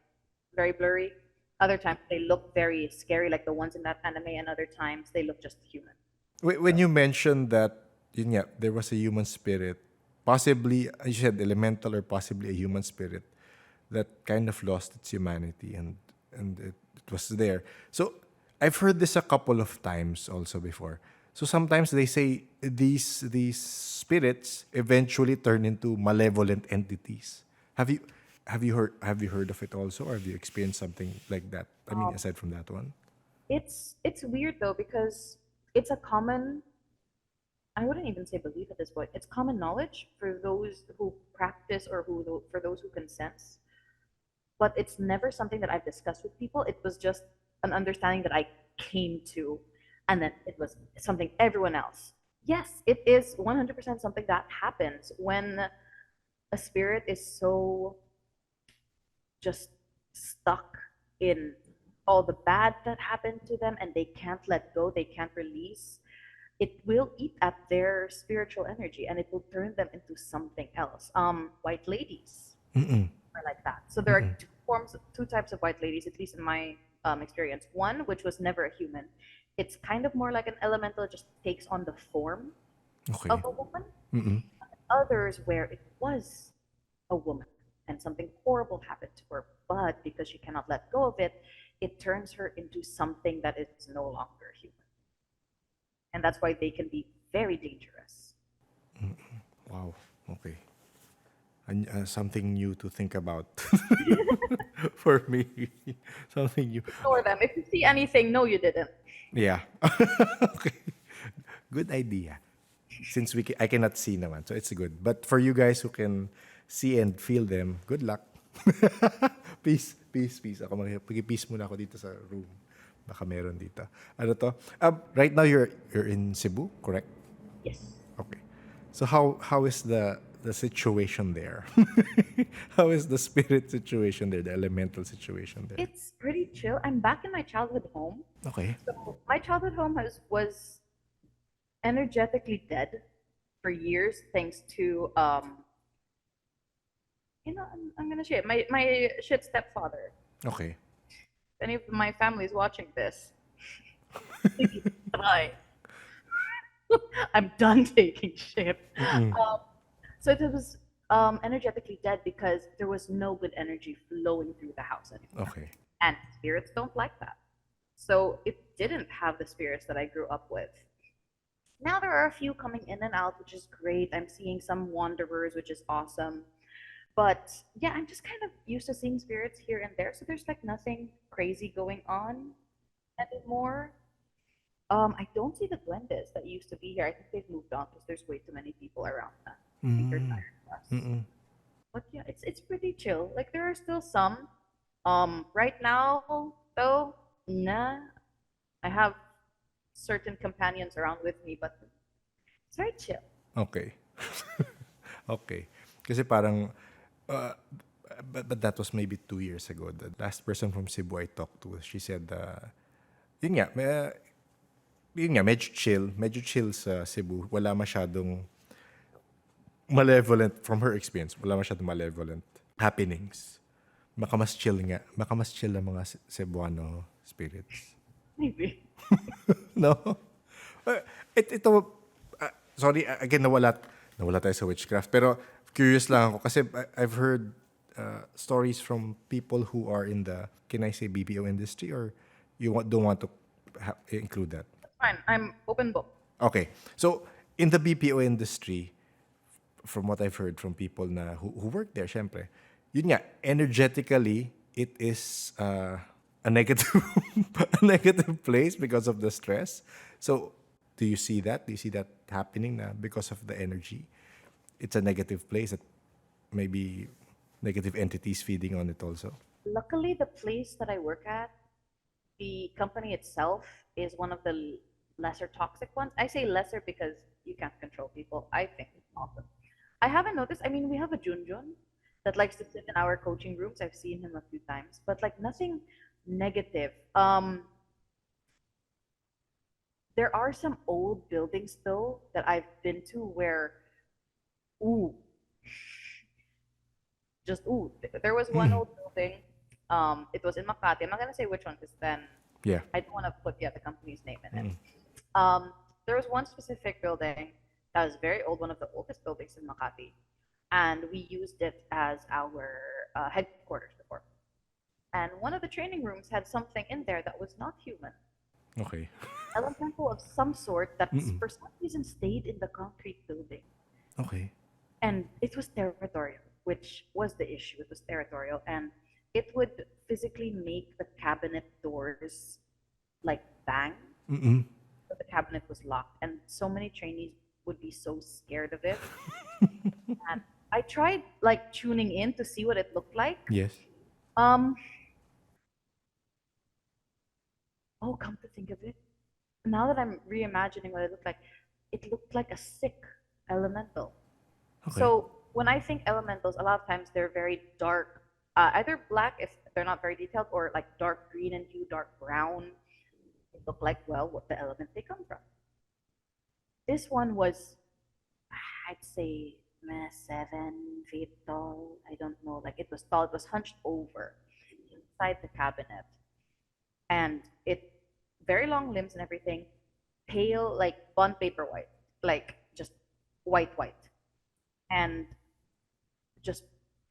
very blurry. Other times they look very scary, like the ones in that anime, and other times they look just human. When you mentioned that yun nga, there was a human spirit, possibly, as you said, elemental or possibly a human spirit that kind of lost its humanity and it was there. So I've heard this a couple of times also before. So sometimes they say these spirits eventually turn into malevolent entities. Have you have you heard of it also, or have you experienced something like that? I mean, aside from that one. It's weird though because it's a common, I wouldn't even say belief at this point. It's common knowledge for those who practice or for those who can sense. But it's never something that I've discussed with people. It was just an understanding that I came to, and then it was something everyone else. Yes, it is 100% something that happens when a spirit is so just stuck in all the bad that happened to them and they can't let go, they can't release. It will eat at their spiritual energy and it will turn them into something else. White ladies are like that. So there are two types of white ladies, at least in my experience. One, which was never a human, it's kind of more like an elemental, it just takes on the form Okay. of a woman. Others where it was a woman and something horrible happened to her, but because she cannot let go of it, it turns her into something that is no longer human. And that's why they can be very dangerous. Wow. Okay. And, something new to think about for me. Something new. Ignore them. If you see anything, no, you didn't. Yeah. Okay. Good idea. Since I cannot see naman, so it's good. But for you guys who can see and feel them, good luck. Peace, peace, peace. Ako mag-peace muna ako dito sa room Baka meron dito. Ano to? Right now you're in Cebu, correct? Yes. Okay. So how is the situation there? How is the spirit situation there, the elemental situation there? It's pretty chill. I'm back in my childhood home. Okay. So my childhood home was energetically dead for years, thanks to I'm gonna share my shit stepfather. Okay. If any of my family is watching this, please try. I'm done taking shit. Um, so it was energetically dead because there was no good energy flowing through the house anymore, Okay. and spirits don't like that. So it didn't have the spirits that I grew up with. Now there are a few coming in and out, which is great. I'm seeing some wanderers, which is awesome. But yeah, I'm just kind of used to seeing spirits here and there. So there's like nothing crazy going on anymore. I don't see the duendes that used to be here. I think they've moved on because there's way too many people around now. I think they're tired of us. But yeah, it's pretty chill. Like there are still some. Right now though, nah. I have certain companions around with me, but it's very chill. Okay. Okay. Kasi parang, uh, but that was maybe 2 years ago. The last person from Cebu I talked to, she said, yun nga, medyo chill sa Cebu. Wala masyadong malevolent, from her experience, wala masyadong malevolent happenings. Baka mas chill ang mga Cebuano spirits. Maybe. No? Uh, ito, sorry, again, nawala tayo sa witchcraft. Pero curious lang ako kasi I've heard stories from people who are in the, can I say BPO industry, or don't want to include that? That's fine. I'm open book. Okay. So, in the BPO industry, from what I've heard from people na who work there, syempre, yun nga, energetically, it is a negative a negative place because of the stress. So, do you see that? Do you see that happening na because of the energy? It's a negative place that maybe negative entities feeding on it also. Luckily, the place that I work at, the company itself is one of the lesser toxic ones. I say lesser because you can't control people. I think it's awesome. I haven't noticed. I mean, we have a Junjun that likes to sit in our coaching rooms. I've seen him a few times, but like nothing negative. There are some old buildings though that I've been to where, ooh, just ooh, there was one old building. It was in Makati. I'm not gonna say which one because then Yeah. I don't want to put the company's name in it. There was one specific building that was very old, one of the oldest buildings in Makati, and we used it as our headquarters before. And one of the training rooms had something in there that was not human, Okay. elemental of some sort that for some reason stayed in the concrete building. Okay. And it was territorial, which was the issue. It was territorial, and it would physically make the cabinet doors like bang. But the cabinet was locked, and so many trainees would be so scared of it. And I tried like tuning in to see what it looked like. Yes. Um, oh, come to think of it, now that I'm reimagining what it looked like a sick elemental. Okay. So when I think elementals, a lot of times they're very dark, either black if they're not very detailed, or like dark green in hue, dark brown. They look like, well, what the element they come from. This one was, I'd say, 7 feet tall. I don't know. Like it was tall. It was hunched over inside the cabinet, and it very long limbs and everything, pale like bond paper white, like just white, and just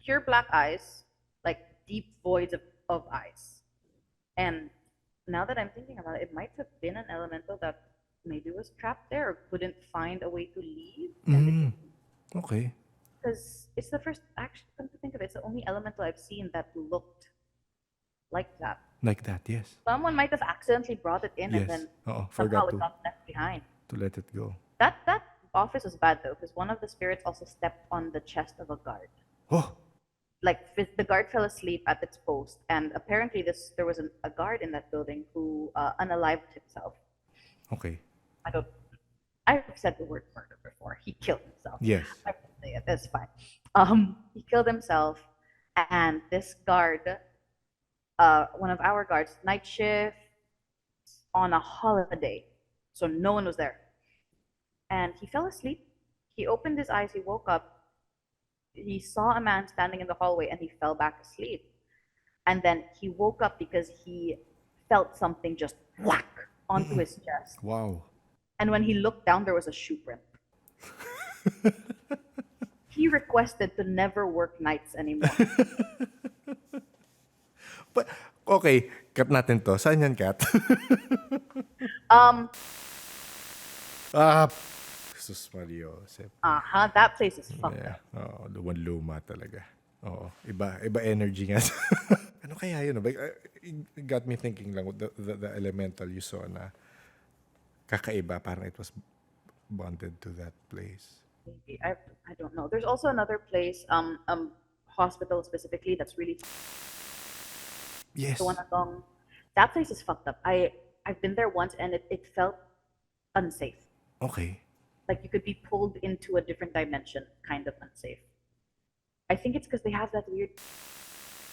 pure black eyes, like deep voids of eyes. And now that I'm thinking about it, it might have been an elemental that maybe was trapped there or couldn't find a way to leave. Okay. Because it's the first, actually, come to think of it, it's the only elemental I've seen that looked like that. Like that, yes. Someone might have accidentally brought it in and Yes. then Oo, somehow forgot it got left behind. to let it go. That office was bad though, because one of the spirits also stepped on the chest of a guard. Oh, the guard fell asleep at its post, and apparently there was a guard in that building who unalived himself. Okay. I don't. I've said the word murder before. He killed himself. Yes. I can say it. That's fine. He killed himself, and this guard, one of our guards, night shift on a holiday, so no one was there, and he fell asleep. He opened his eyes. He woke up. He saw a man standing in the hallway, and he fell back asleep. And then he woke up because he felt something just whack onto his chest. Wow. And when he looked down, there was a shoe print. He requested to never work nights anymore. But, okay, cut natin to. Saan yan, Kat? Um, Jesus Mario. that place is fucked Yeah. up. Oo, luman-luma talaga. Oo. Iba energy nga. Ano kaya yun? It got me thinking lang, the elemental you saw na kakaiba, parang it was bonded to that place. Maybe. I don't know. There's also another place, hospital specifically, that's really Yes. the one along. That place is fucked up. I've been there once, and it felt unsafe. Okay. Like you could be pulled into a different dimension, kind of unsafe. I think it's because they have that weird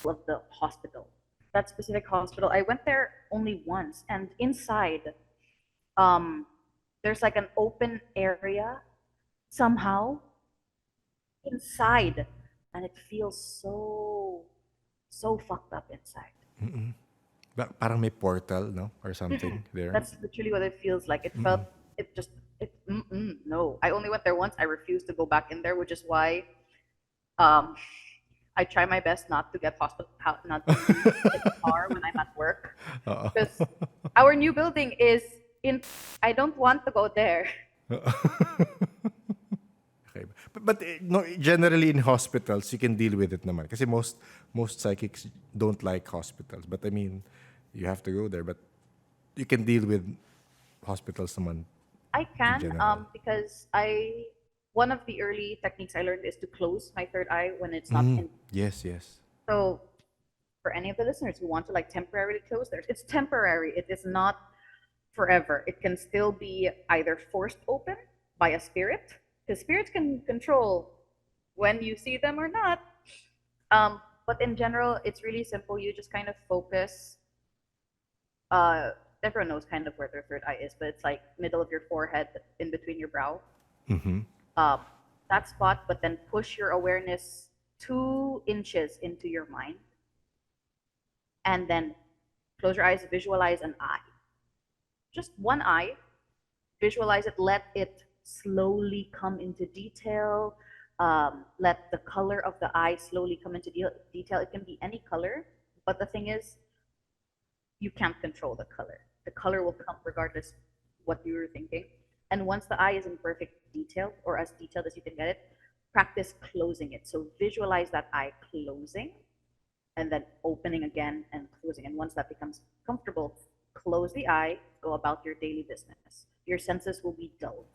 of the hospital. That specific hospital. I went there only once, and inside, there's like an open area somehow inside, and it feels so fucked up inside. Parang may portal, no? Or something there. That's literally what it feels like. It felt no. I only went there once. I refused to go back in there, which is why I try my best not to get not to use the car when I'm at work, because our new building is in. I don't want to go there. Okay. But no, generally in hospitals, you can deal with it naman. Kasi most psychics don't like hospitals. But I mean, you have to go there. But you can deal with hospitals naman. I can, general. because one of the early techniques I learned is to close my third eye when it's not in. Yes. So, for any of the listeners who want to like temporarily close theirs, it's temporary. It is not forever. It can still be either forced open by a spirit, because spirits can control when you see them or not. But in general, it's really simple. You just kind of focus. Everyone knows kind of where their third eye is, but it's like middle of your forehead, in between your brow. That spot, but then push your awareness 2 inches into your mind, and then close your eyes, visualize an eye. Just one eye, visualize it, let it slowly come into detail. Let the color of the eye slowly come into detail. It can be any color, but the thing is, you can't control the color. The color will come regardless what you were thinking. And once the eye is in perfect detail, or as detailed as you can get it, practice closing it. So visualize that eye closing, and then opening again and closing. And once that becomes comfortable, close the eye, go about your daily business. Your senses will be dulled.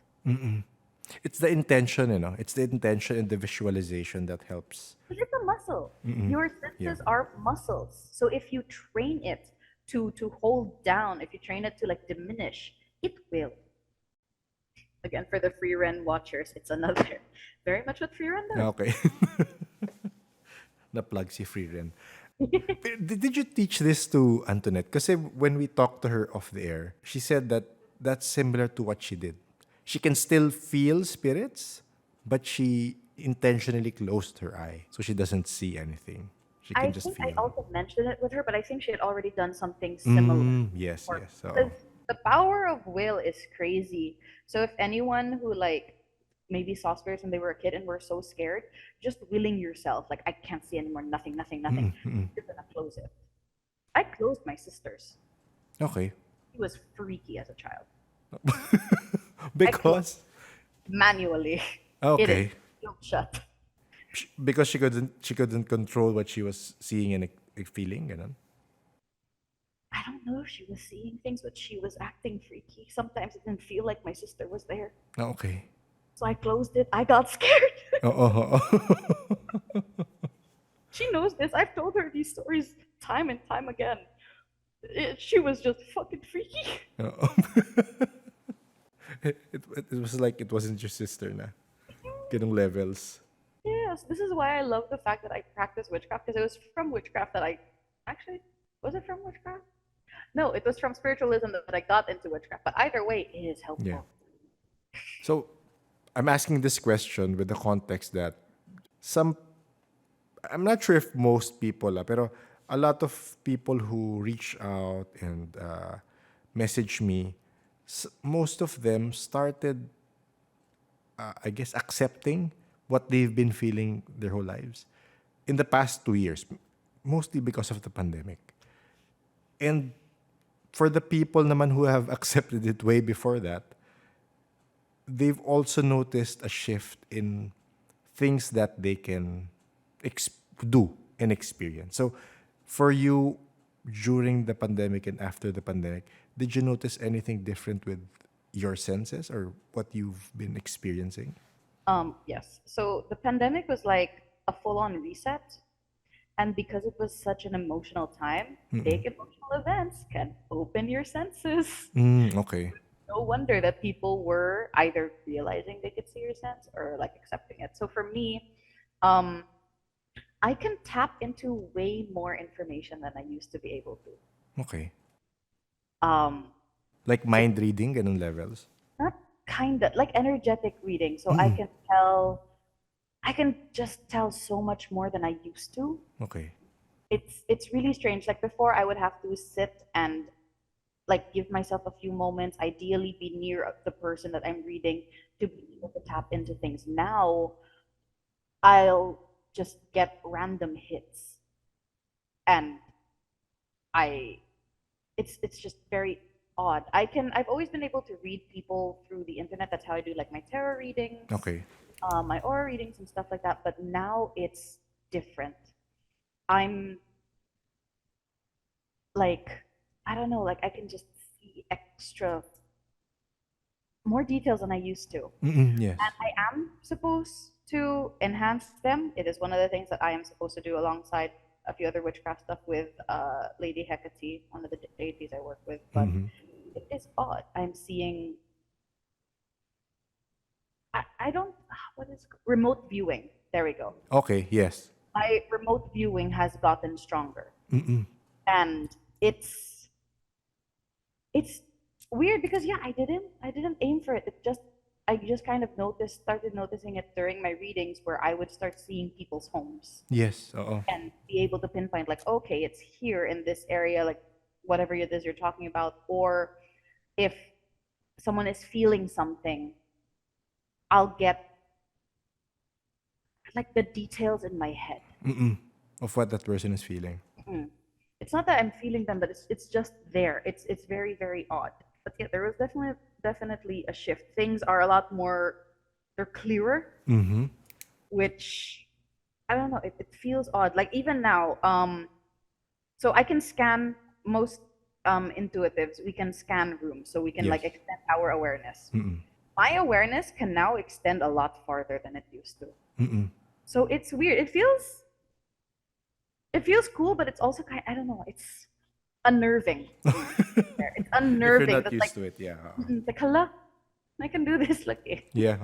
It's the intention, It's the intention and the visualization that helps. Because it's a muscle. Your senses are muscles. So if you train it to hold down, if you train it to like diminish, it will. Again, for the free run watchers, it's another very much what free run does. Okay. Na-plug si Free Ren. Did you teach this to Antoinette? Kasi when we talked to her off the air, she said that that's similar to what she did. She can still feel spirits, but she intentionally closed her eye so she doesn't see anything. She can I just think feel. I also mentioned it with her, but I think she had already done something similar. Yes. So, Because the power of will is crazy. So if anyone who like maybe saw spirits when they were a kid and were so scared, just willing yourself, like I can't see anymore, nothing. You're gonna close it. I closed my sister's. okay. She was freaky as a child. Because Manually. It okay. is still shut. Because she couldn't control what she was seeing and feeling, ganun. I don't know if she was seeing things, but she was acting freaky. Sometimes it didn't feel like my sister was there. Okay. So I closed it. I got scared. Oo. She knows this. I've told her these stories time and time again. She was just fucking freaky. Oo. It was like it wasn't your sister na. Ganong levels. Yes, this is why I love the fact that I practice witchcraft because it was from witchcraft that I actually was it from witchcraft? No, it was from spiritualism that I got into witchcraft. But either way, it is Yeah. helpful. So I'm asking this question with the context that some I'm not sure if most people, pero a lot of people who reach out and message me, most of them started, I guess, accepting what they've been feeling their whole lives in the past 2 years, mostly because of the pandemic. And for the people naman who have accepted it way before that, they've also noticed a shift in things that they can do and experience. So, for you, during the pandemic and after the pandemic, did you notice anything different with your senses or what you've been experiencing? Yes. So the pandemic was like a full-on reset, and because it was such an emotional time, big emotional events can open your senses. Okay. No wonder that people were either realizing they could see your sense or like accepting it. So for me, um, I can tap into way more information than I used to be able to. Okay. Um, Like it's mind reading, ganun levels. not kind of like energetic reading, so I can tell, I can just tell so much more than I used to. Okay. It's really strange. Like before, I would have to sit and like give myself a few moments, ideally be near the person that I'm reading to be able to tap into things. Now I'll just get random hits and I it's just very odd. I've always been able to read people through the internet. That's how I do like my tarot readings, Okay. my aura readings and stuff like that. But now it's different. I'm like I don't know, like I can just see extra more details than I used to. And Yes. I am supposed to enhance them. It is one of the things that I am supposed to do alongside a few other witchcraft stuff with Lady Hecate, one of the deities I work with. But it is odd. I'm seeing. I don't. What is remote viewing? There we go. Okay. Yes. My remote viewing has gotten stronger, and it's weird because yeah, I didn't aim for it. It just I just kind of started noticing it during my readings where I would start seeing people's homes Yes. Oo. and be able to pinpoint like, okay, it's here in this area, like whatever it is you're talking about, or if someone is feeling something, I'll get like the details in my head. Of what that person is feeling. Mm. It's not that I'm feeling them, but it's just there. It's very very odd. But yeah, there was definitely a shift. Things are a lot more. They're clearer, which I don't know. It feels odd. Like even now, so I can scan most intuitives. We can scan rooms, so we can Yes. like extend our awareness. My awareness can now extend a lot farther than it used to. So it's weird. It feels cool, but it's also kind. I don't know. It's unnerving. It's If you're unnerving. not That's used to it, yeah. like, hala, I can do this. Like, Yeah.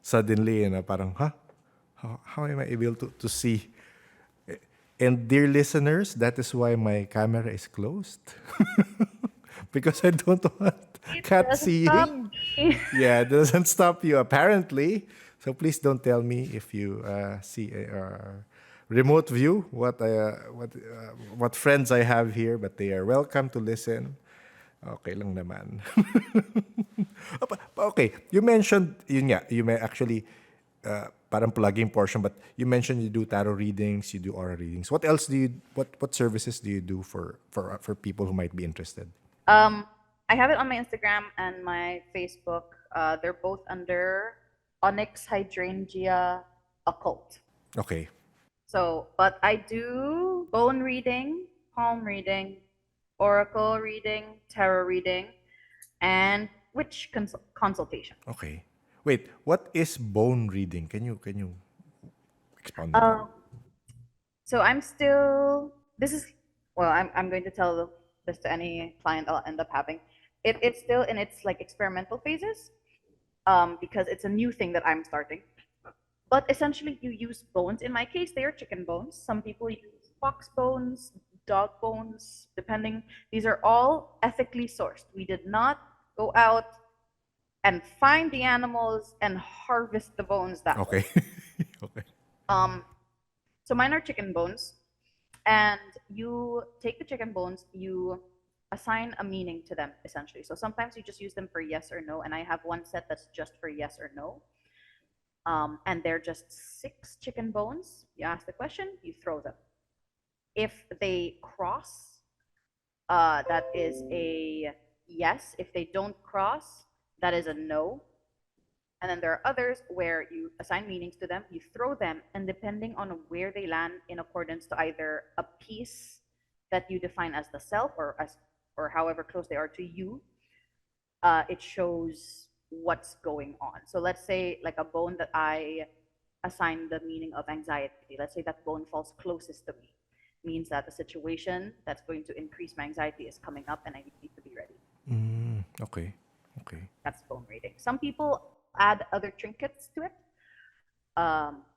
Suddenly, parang, huh? How am I able to see? And dear listeners, that is why my camera is closed. Because I don't want it cat doesn't stop seeing. me. Yeah, it doesn't stop you apparently. So please don't tell me if you see a remote view what friends I have here, but they are welcome to listen. Okay lang naman. Okay, you mentioned yun nga, you may actually parang plugging portion, but you mentioned you do tarot readings, you do aura readings. What else do you what services do you do for people who might be interested? Um, I have it on my Instagram and my Facebook. They're both under Onyx Hydrangea Occult. Okay. So, but I do bone reading, palm reading, oracle reading, tarot reading, and witch consultation. Okay. Wait, what is bone reading? Can you expound on that? Um, So I'm still. This is well. I'm going to tell this to any client I'll end up having. It's still in its like experimental phases, because it's a new thing that I'm starting. But essentially, you use bones. In my case, they are chicken bones. Some people use fox bones, dog bones, depending. These are all ethically sourced. We did not go out and find the animals and harvest the bones that way. Okay. Okay. Um, so mine are chicken bones, and you take the chicken bones, you assign a meaning to them essentially. So sometimes you just use them for yes or no, and I have one set that's just for yes or no. And they're just 6 chicken bones. You ask the question, you throw them. If they cross, that is a yes. If they don't cross, that is a no. And then there are others where you assign meanings to them, you throw them, and depending on where they land in accordance to either a piece that you define as the self or however close they are to you, it shows what's going on. So let's say like a bone that I assign the meaning of anxiety. Let's say that bone falls closest to me, means that the situation that's going to increase my anxiety is coming up, and I need to be ready. Okay. Okay. That's bone reading. Some people add other trinkets to it,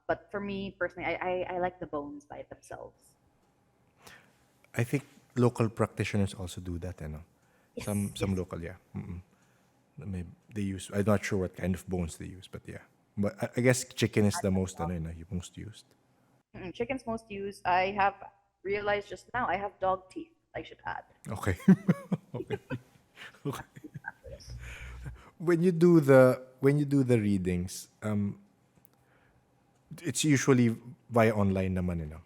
but for me personally, I like the bones by themselves. I think local practitioners also do that, you know. Yes, Some yes. local, yeah. Maybe they use. I'm not sure what kind of bones they use, but yeah. But I guess chicken is the most, ano, yun, most used. Chicken's most used. I have realized just now I have dog teeth. I should add. Okay. Okay. Okay. After this. When you do the readings, it's usually via online naman, you know.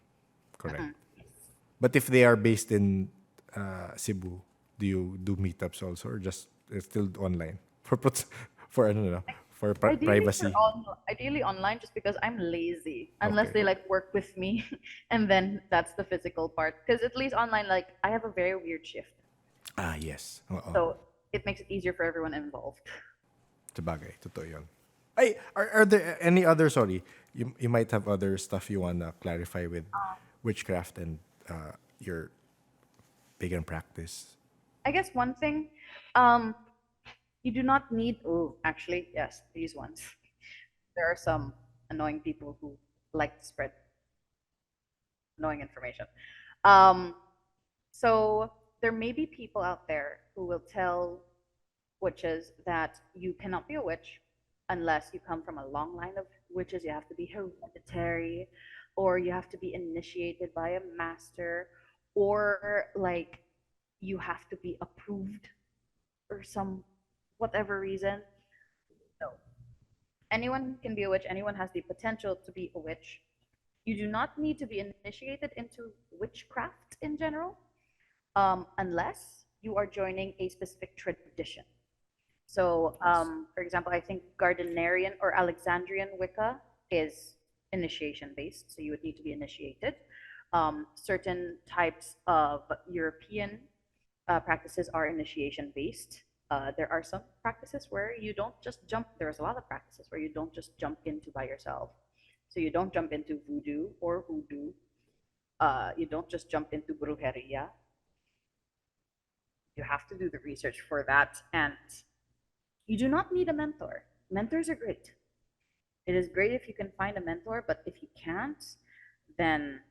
Correct. But if they are based in Cebu, do you do meetups also, or just it's still online for for I don't know, for privacy? Ideally online, just because I'm lazy. Unless Okay. they like work with me, and then that's the physical part. Because at least online, like I have a very weird shift, Ah, yes. Oo. so it makes it easier for everyone involved. Sabagay, totoo yun. Ay, are there any other, sorry, you might have other stuff you wanna clarify with witchcraft and your pagan practice? I guess one thing, um, you do not need. Oh, actually, yes, these ones. There are some annoying people who like to spread annoying information. Um, so there may be people out there who will tell witches that you cannot be a witch unless you come from a long line of witches. You have to be hereditary, or you have to be initiated by a master, or like you have to be approved or some whatever reason. No. Anyone can be a witch, anyone has the potential to be a witch. You do not need to be initiated into witchcraft in general, unless you are joining a specific tradition. So, for example, I think Gardnerian or Alexandrian Wicca is initiation based, so you would need to be initiated. Certain types of European practices are initiation based. There are some practices where you don't just jump. There's a lot of practices where you don't just jump into by yourself. So you don't jump into voodoo or hoodoo. You don't just jump into brujeria. You have to do the research for that, and you do not need a mentor. Mentors are great. It is great if you can find a mentor, but if you can't, then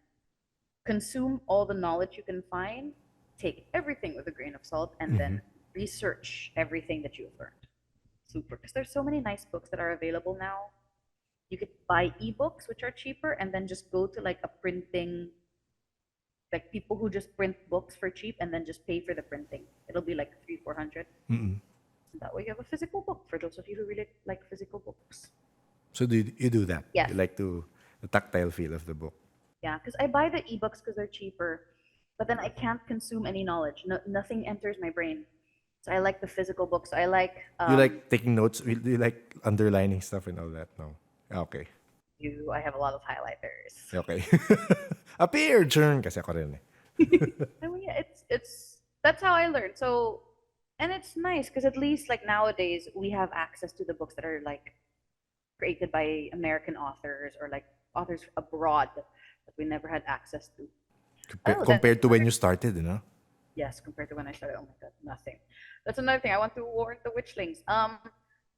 consume all the knowledge you can find, take everything with a grain of salt, and then research everything that you've learned. Super. Because there's so many nice books that are available now. You could buy ebooks, which are cheaper, and then just go to like a printing, like people who just print books for cheap and then just pay for the printing. It'll be like 300-400. That way you have a physical book for those of you who really like physical books. So you do that? Yes. You like the tactile feel of the book? Yeah, because I buy the ebooks because they're cheaper, but then I can't consume any knowledge. No, nothing enters my brain. So I like the physical books. I like You like taking notes? Do you like underlining stuff and all that? No. Ah, okay. you. I have a lot of highlighters. Okay. Appear, Jern. Kasi ako rin eh. I mean, yeah, it's that's how I learned. So, and it's nice because at least like nowadays we have access to the books that are like created by American authors or like authors abroad that we never had access to. Oh, Compared to when you started, yes, compared to when I started, oh my god, nothing. That's another thing I want to warn the witchlings.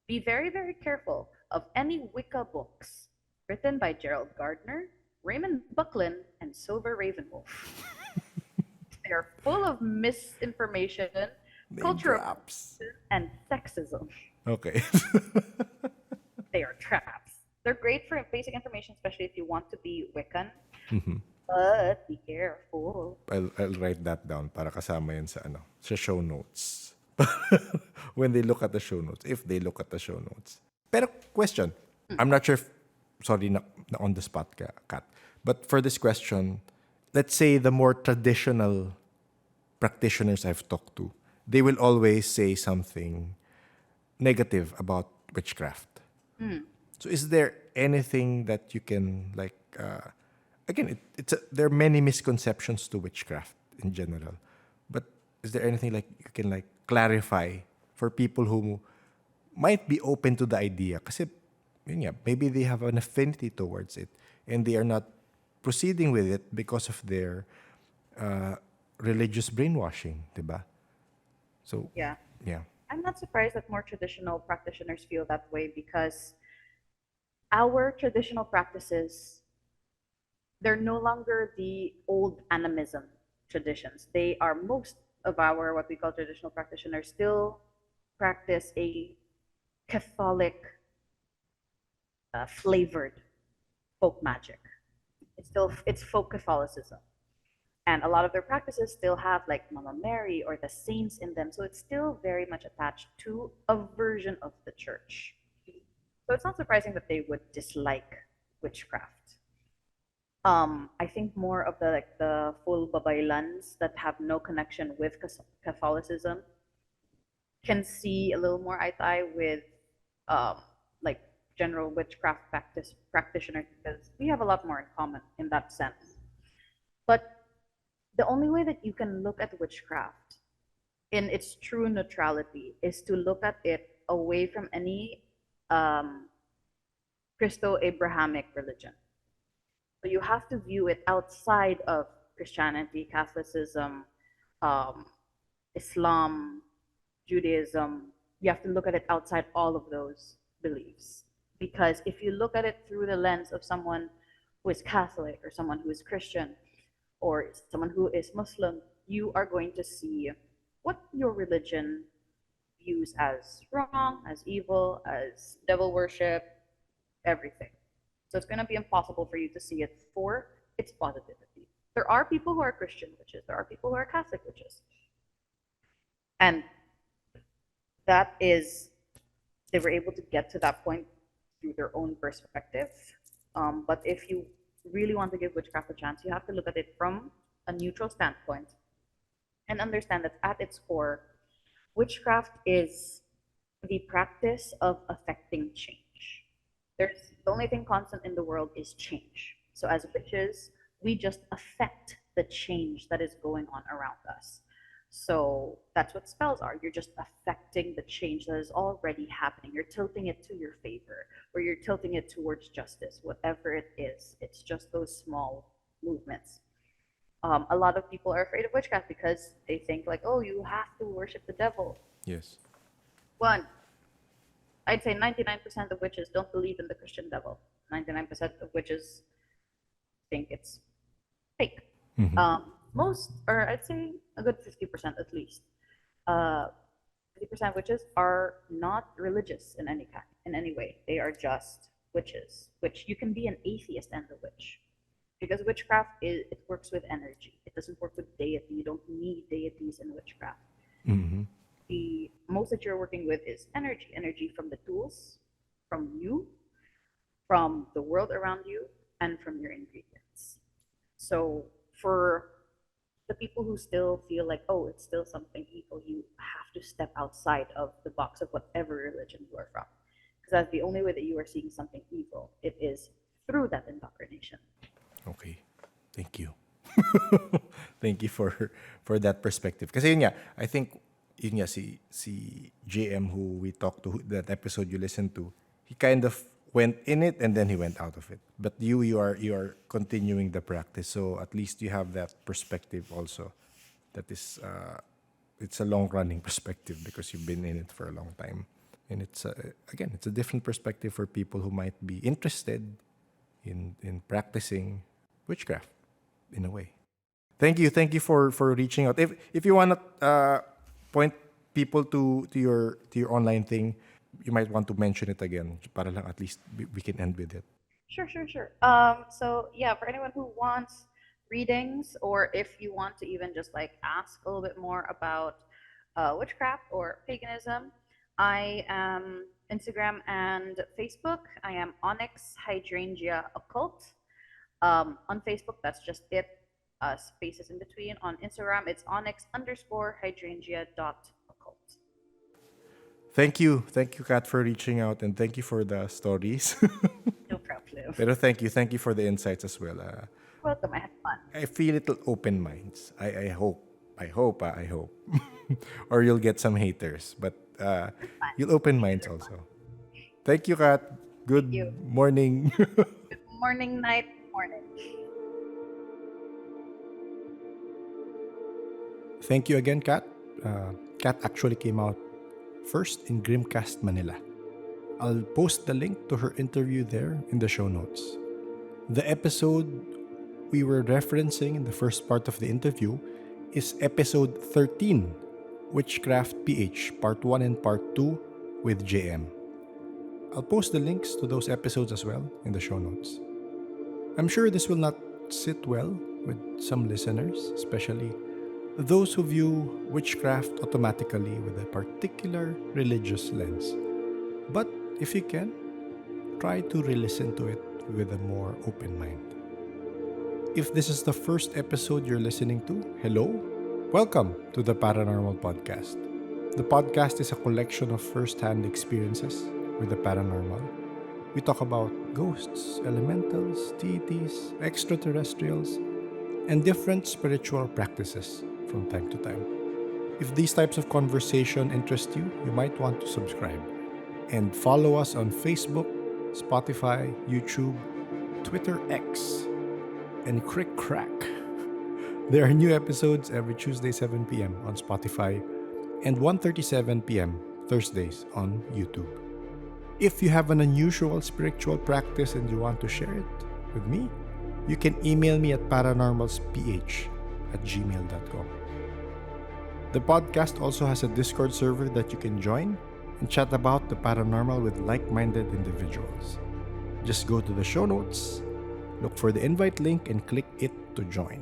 Be very, very careful of any Wicca books written by Gerald Gardner, Raymond Buckland, and Silver Ravenwolf. They are full of misinformation, Name cultural drops. and sexism. Okay. They are traps. They're great for basic information, especially if you want to be Wiccan. But be careful. I'll write that down para kasama yan sa show notes. When they look at the show notes, if they look at the show notes. Pero question, I'm not sure if, sorry na on the spot ka, Kat. But for this question, let's say the more traditional practitioners I've talked to, they will always say something negative about witchcraft. So is there anything that you can again, there are many misconceptions to witchcraft in general, but is there anything like you can clarify for people who might be open to the idea? Kasi yun nga, maybe they have an affinity towards it and they are not proceeding with it because of their religious brainwashing, diba? So Yeah. yeah. I'm not surprised that more traditional practitioners feel that way because our traditional practices, they're no longer the old animism traditions. They are most of our what we call traditional practitioners still practice a Catholic flavored folk magic. It's folk Catholicism. And a lot of their practices still have like Mama Mary or the saints in them. So it's still very much attached to a version of the church. So it's not surprising that they would dislike witchcraft. I think more of the full babaylans that have no connection with Catholicism can see a little more eye to eye with like general witchcraft practitioners because we have a lot more in common in that sense. But the only way that you can look at witchcraft in its true neutrality is to look at it away from any Christo-Abrahamic religion. So you have to view it outside of Christianity, Catholicism, um, Islam, Judaism. You have to look at it outside all of those beliefs. Because if you look at it through the lens of someone who is Catholic or someone who is Christian or someone who is Muslim, you are going to see what your religion views as wrong, as evil, as devil worship, everything. So it's going to be impossible for you to see it for its positivity. There are people who are Christian witches, there are people who are Catholic witches. And that is, they were able to get to that point through their own perspective. But if you really want to give witchcraft a chance, you have to look at it from a neutral standpoint and understand that at its core, witchcraft is the practice of affecting change. The only thing constant in the world is change. So as witches, we just affect the change that is going on around us. So that's what spells are. You're just affecting the change that is already happening. You're tilting it to your favor, or you're tilting it towards justice, whatever it is. It's just those small movements. A lot of people are afraid of witchcraft because they think like, oh, you have to worship the devil. Yes. One, I'd say 99% of witches don't believe in the Christian devil. 99% of witches think it's fake. Most, or I'd say a good 50% at least, 50% witches are not religious in any way. They are just witches, which you can be an atheist and a witch. Because witchcraft, it works with energy. It doesn't work with deity. You don't need deities in witchcraft. The most that you're working with is energy from the tools, from you, from the world around you, and from your ingredients. So for the people who still feel like, oh, it's still something evil, you have to step outside of the box of whatever religion you are from. Because that's the only way that you are seeing something evil. It is through that indoctrination. Okay. Thank you. Thank you for that perspective. Kasi yun nga, I think yun nga si JM who we talked to, that episode you listened to, he kind of went in it and then he went out of it. But you are continuing the practice, so at least you have that perspective also. That is, it's a long running perspective because you've been in it for a long time, and it's again, it's a different perspective for people who might be interested in practicing witchcraft in a way. Thank you for reaching out. If you wanna point people to your online thing, you might want to mention it again, para lang at least we can end with it. Sure. So yeah, for anyone who wants readings, or if you want to even just like ask a little bit more about witchcraft or paganism, I am Instagram and Facebook. I am Onyx Hydrangea Occult. On Facebook, that's just it. Spaces in between. On Instagram, it's onyx_hydrangea.occult. Thank you, Kat, for reaching out, and thank you for the stories. No problem. Pero thank you for the insights as well. Welcome. I had fun. I feel it'll open minds. I hope, I hope, or you'll get some haters, but you'll open minds also. Thank you, Kat. Good you. morning. Good morning, night, morning. Thank you again, Kat. Kat actually came out first in Grimcast Manila. I'll post the link to her interview there in the show notes. The episode we were referencing in the first part of the interview is episode 13, Witchcraft PH, part 1 and part 2 with JM. I'll post the links to those episodes as well in the show notes. I'm sure this will not sit well with some listeners, especially those who view witchcraft automatically with a particular religious lens. But if you can, try to re-listen to it with a more open mind. If this is the first episode you're listening to, hello, welcome to the Paranormal Podcast. The podcast is a collection of first-hand experiences with the paranormal. We talk about ghosts, elementals, deities, extraterrestrials, and different spiritual practices from time to time. If these types of conversation interest you, you might want to subscribe and follow us on Facebook, Spotify, YouTube, Twitter X, and Crick Crack. There are new episodes every Tuesday 7 p.m. on Spotify and 1:37 p.m. Thursdays on YouTube. If you have an unusual spiritual practice and you want to share it with me, you can email me at paranormalsph@gmail.com. The podcast also has a Discord server that you can join and chat about the paranormal with like-minded individuals. Just go to the show notes, look for the invite link, and click it to join.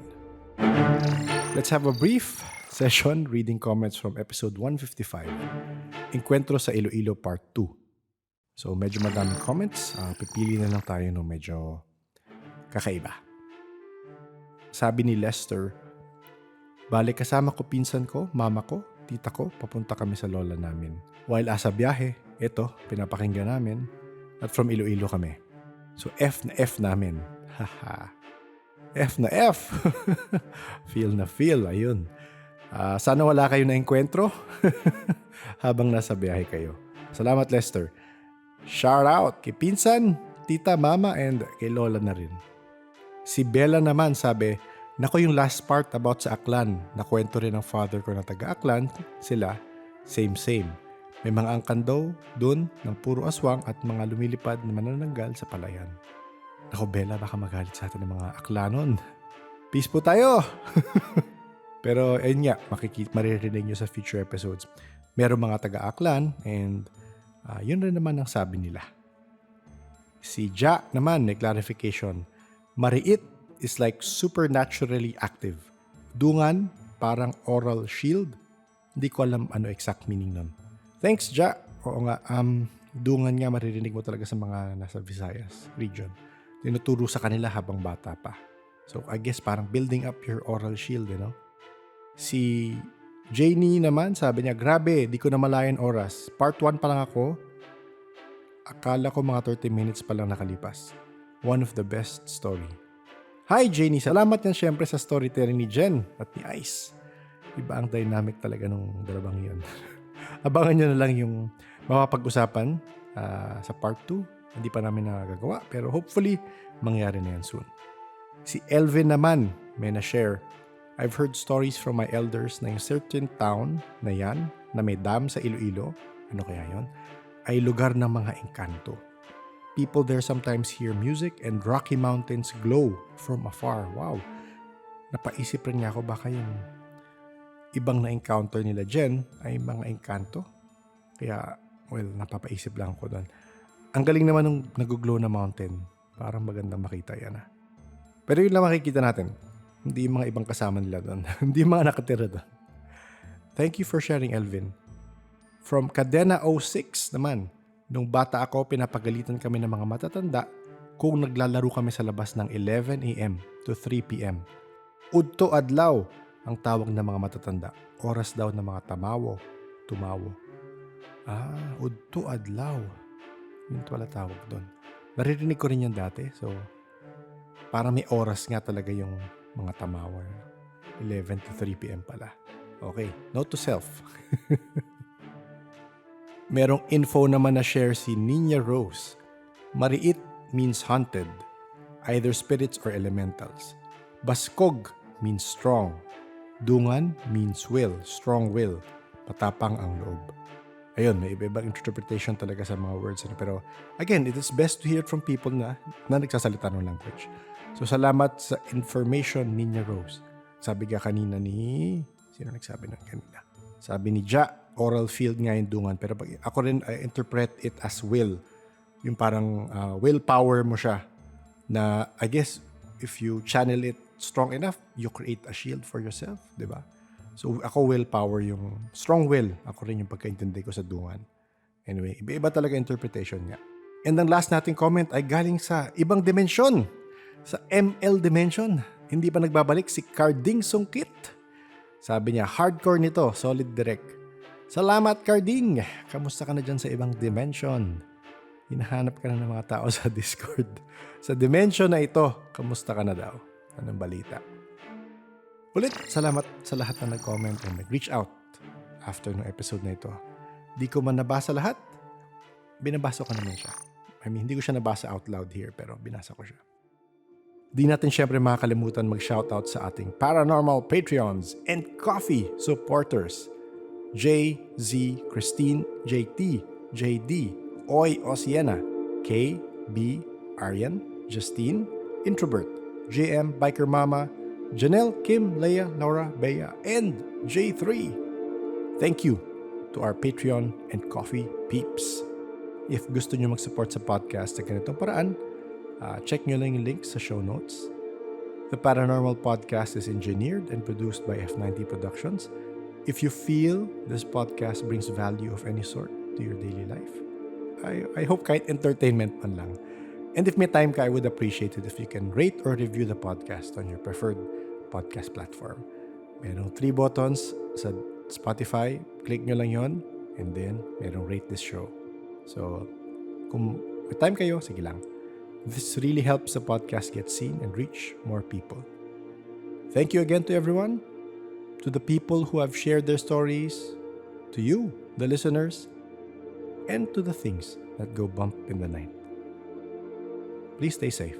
Let's have a brief session reading comments from episode 155, Encuentro sa Iloilo Part 2. So medyo madaming comments, pipili na lang tayo ng medyo kakaiba. Sabi ni Lester, bale kasama ko pinsan ko, mama ko, tita ko, papunta kami sa lola namin. While asa biyahe, ito, pinapakinggan namin, at from Iloilo kami. So F na F namin. Haha. F na F. Feel na feel, ayun. Sana wala kayo na enkwentro habang nasa biyahe kayo. Salamat, Lester. Shout out kay pinsan, tita, mama, and kay lola na rin. Si Bella naman sabi, nako yung last part about sa Aklan. Nakwento rin ng father ko na taga-Aklan. Sila, same. May mga angkan daw dun ng puro aswang at mga lumilipad na manananggal sa palayan. Nako Bella, baka magalit sa atin ng mga Aklanon. Peace po tayo! Pero ayun nga, maririnig nyo sa future episodes. Meron mga taga-Aklan and yun rin naman ang sabi nila. Si Ja naman, may clarification. Mariit is like supernaturally active. Dungan, parang oral shield. Hindi ko alam ano exact meaning nun. Thanks, Ja. Oo nga, dungan nga maririnig mo talaga sa mga nasa Visayas region. Tinuturo sa kanila habang bata pa. So, I guess parang building up your oral shield, you know? Si Janie naman, sabi niya, grabe, di ko na malayan oras. Part 1 pa lang ako. Akala ko mga 30 minutes pa lang nakalipas. One of the best story. Hi, Janie. Salamat yan syempre sa storytelling ni Jen at ni Ice. Iba ang dynamic talaga nung dalawang yun. Abangan nyo na lang yung mapapag-usapan sa part 2 Hindi pa namin nagagawa, pero hopefully, mangyari na yan soon. Si Elvin naman, may na-share. I've heard stories from my elders na yung certain town na yan, na may dam sa Iloilo, ano kaya yon, ay lugar ng mga engkanto. People there sometimes hear music and rocky mountains glow from afar. Wow! Napaisip rin nga ako baka yung ibang na-encounter nila Jen ay mga engkanto. Kaya, well, napapaisip lang ako doon. Ang galing naman nung nag-glow na mountain. Parang magandang makita yan. Pero yun lang makikita natin. Hindi yung mga ibang kasama nila doon. Hindi yung mga nakatira doon. Thank you for sharing, Elvin. From Cadena 06 naman. Nung bata ako, pinapagalitan kami ng mga matatanda kung naglalaro kami sa labas ng 11 a.m. to 3 p.m. Udto adlaw ang tawag ng mga matatanda. Oras daw ng mga tumawo. Udto adlaw. Yun pala tawag doon. Naririnig ko rin yan dati. So, parang may oras nga talaga yung mga tamawa. 11 to 3 p.m. pala. Okay, note to self. Merong info naman na share si Niña Rose. Mariit means haunted, either spirits or elementals. Baskog means strong. Dungan means will, strong will. Patapang ang loob. Ayun, may iba-ibang interpretation talaga sa mga words. Pero again, it is best to hear it from people na nagsasalita ng language. So salamat sa information, Niña Rose. Sabi ka kanina ni... Sino nagsabi ng kanina? Sabi ni Ja, oral field nga yung dungan. Pero ako rin, I interpret it as will. Yung parang willpower mo siya. Na, I guess, if you channel it strong enough, you create a shield for yourself. Diba? So, ako willpower yung strong will. Ako rin yung pagkaintindi ko sa dungan. Anyway, iba-iba talaga interpretation niya. And ang last nating comment ay galing sa ibang dimensyon. Sa ML dimension. Hindi pa nagbabalik si Carding Sungkit. Sabi niya, hardcore nito, solid direct. Salamat, Carding! Kamusta ka na dyan sa ibang dimension? Hinahanap ka na ng mga tao sa Discord. Sa dimension na ito, kamusta ka na daw? Anong balita? Ulit, salamat sa lahat na nag-comment and nag-reach out after ng episode na ito. Di ko man nabasa lahat, binabasa ko naman siya. I mean, hindi ko siya nabasa out loud here, pero binasa ko siya. Di natin syempre makakalimutan mag-shoutout sa ating paranormal Patreons and coffee supporters. J, Z, Christine, JT, JD, Oy Osiena, K, B, Aryan, Justine, Introvert, JM, Biker Mama, Janelle, Kim, Leia, Laura, Bea, and J3. Thank you to our Patreon and coffee peeps. If gusto nyo mag-support sa podcast sa ganitong paraan, check nyo lang yung links sa show notes. The Paranormal Podcast is engineered and produced by F90 Productions. If you feel this podcast brings value of any sort to your daily life, I hope kahit entertainment man lang. And if may time ka, I would appreciate it if you can rate or review the podcast on your preferred podcast platform. Merong 3 buttons sa Spotify. Click nyo lang yon, and then merong rate this show. So, kung may time kayo, sige lang. This really helps the podcast get seen and reach more people. Thank you again to everyone, to the people who have shared their stories, to you, the listeners, and to the things that go bump in the night. Please stay safe.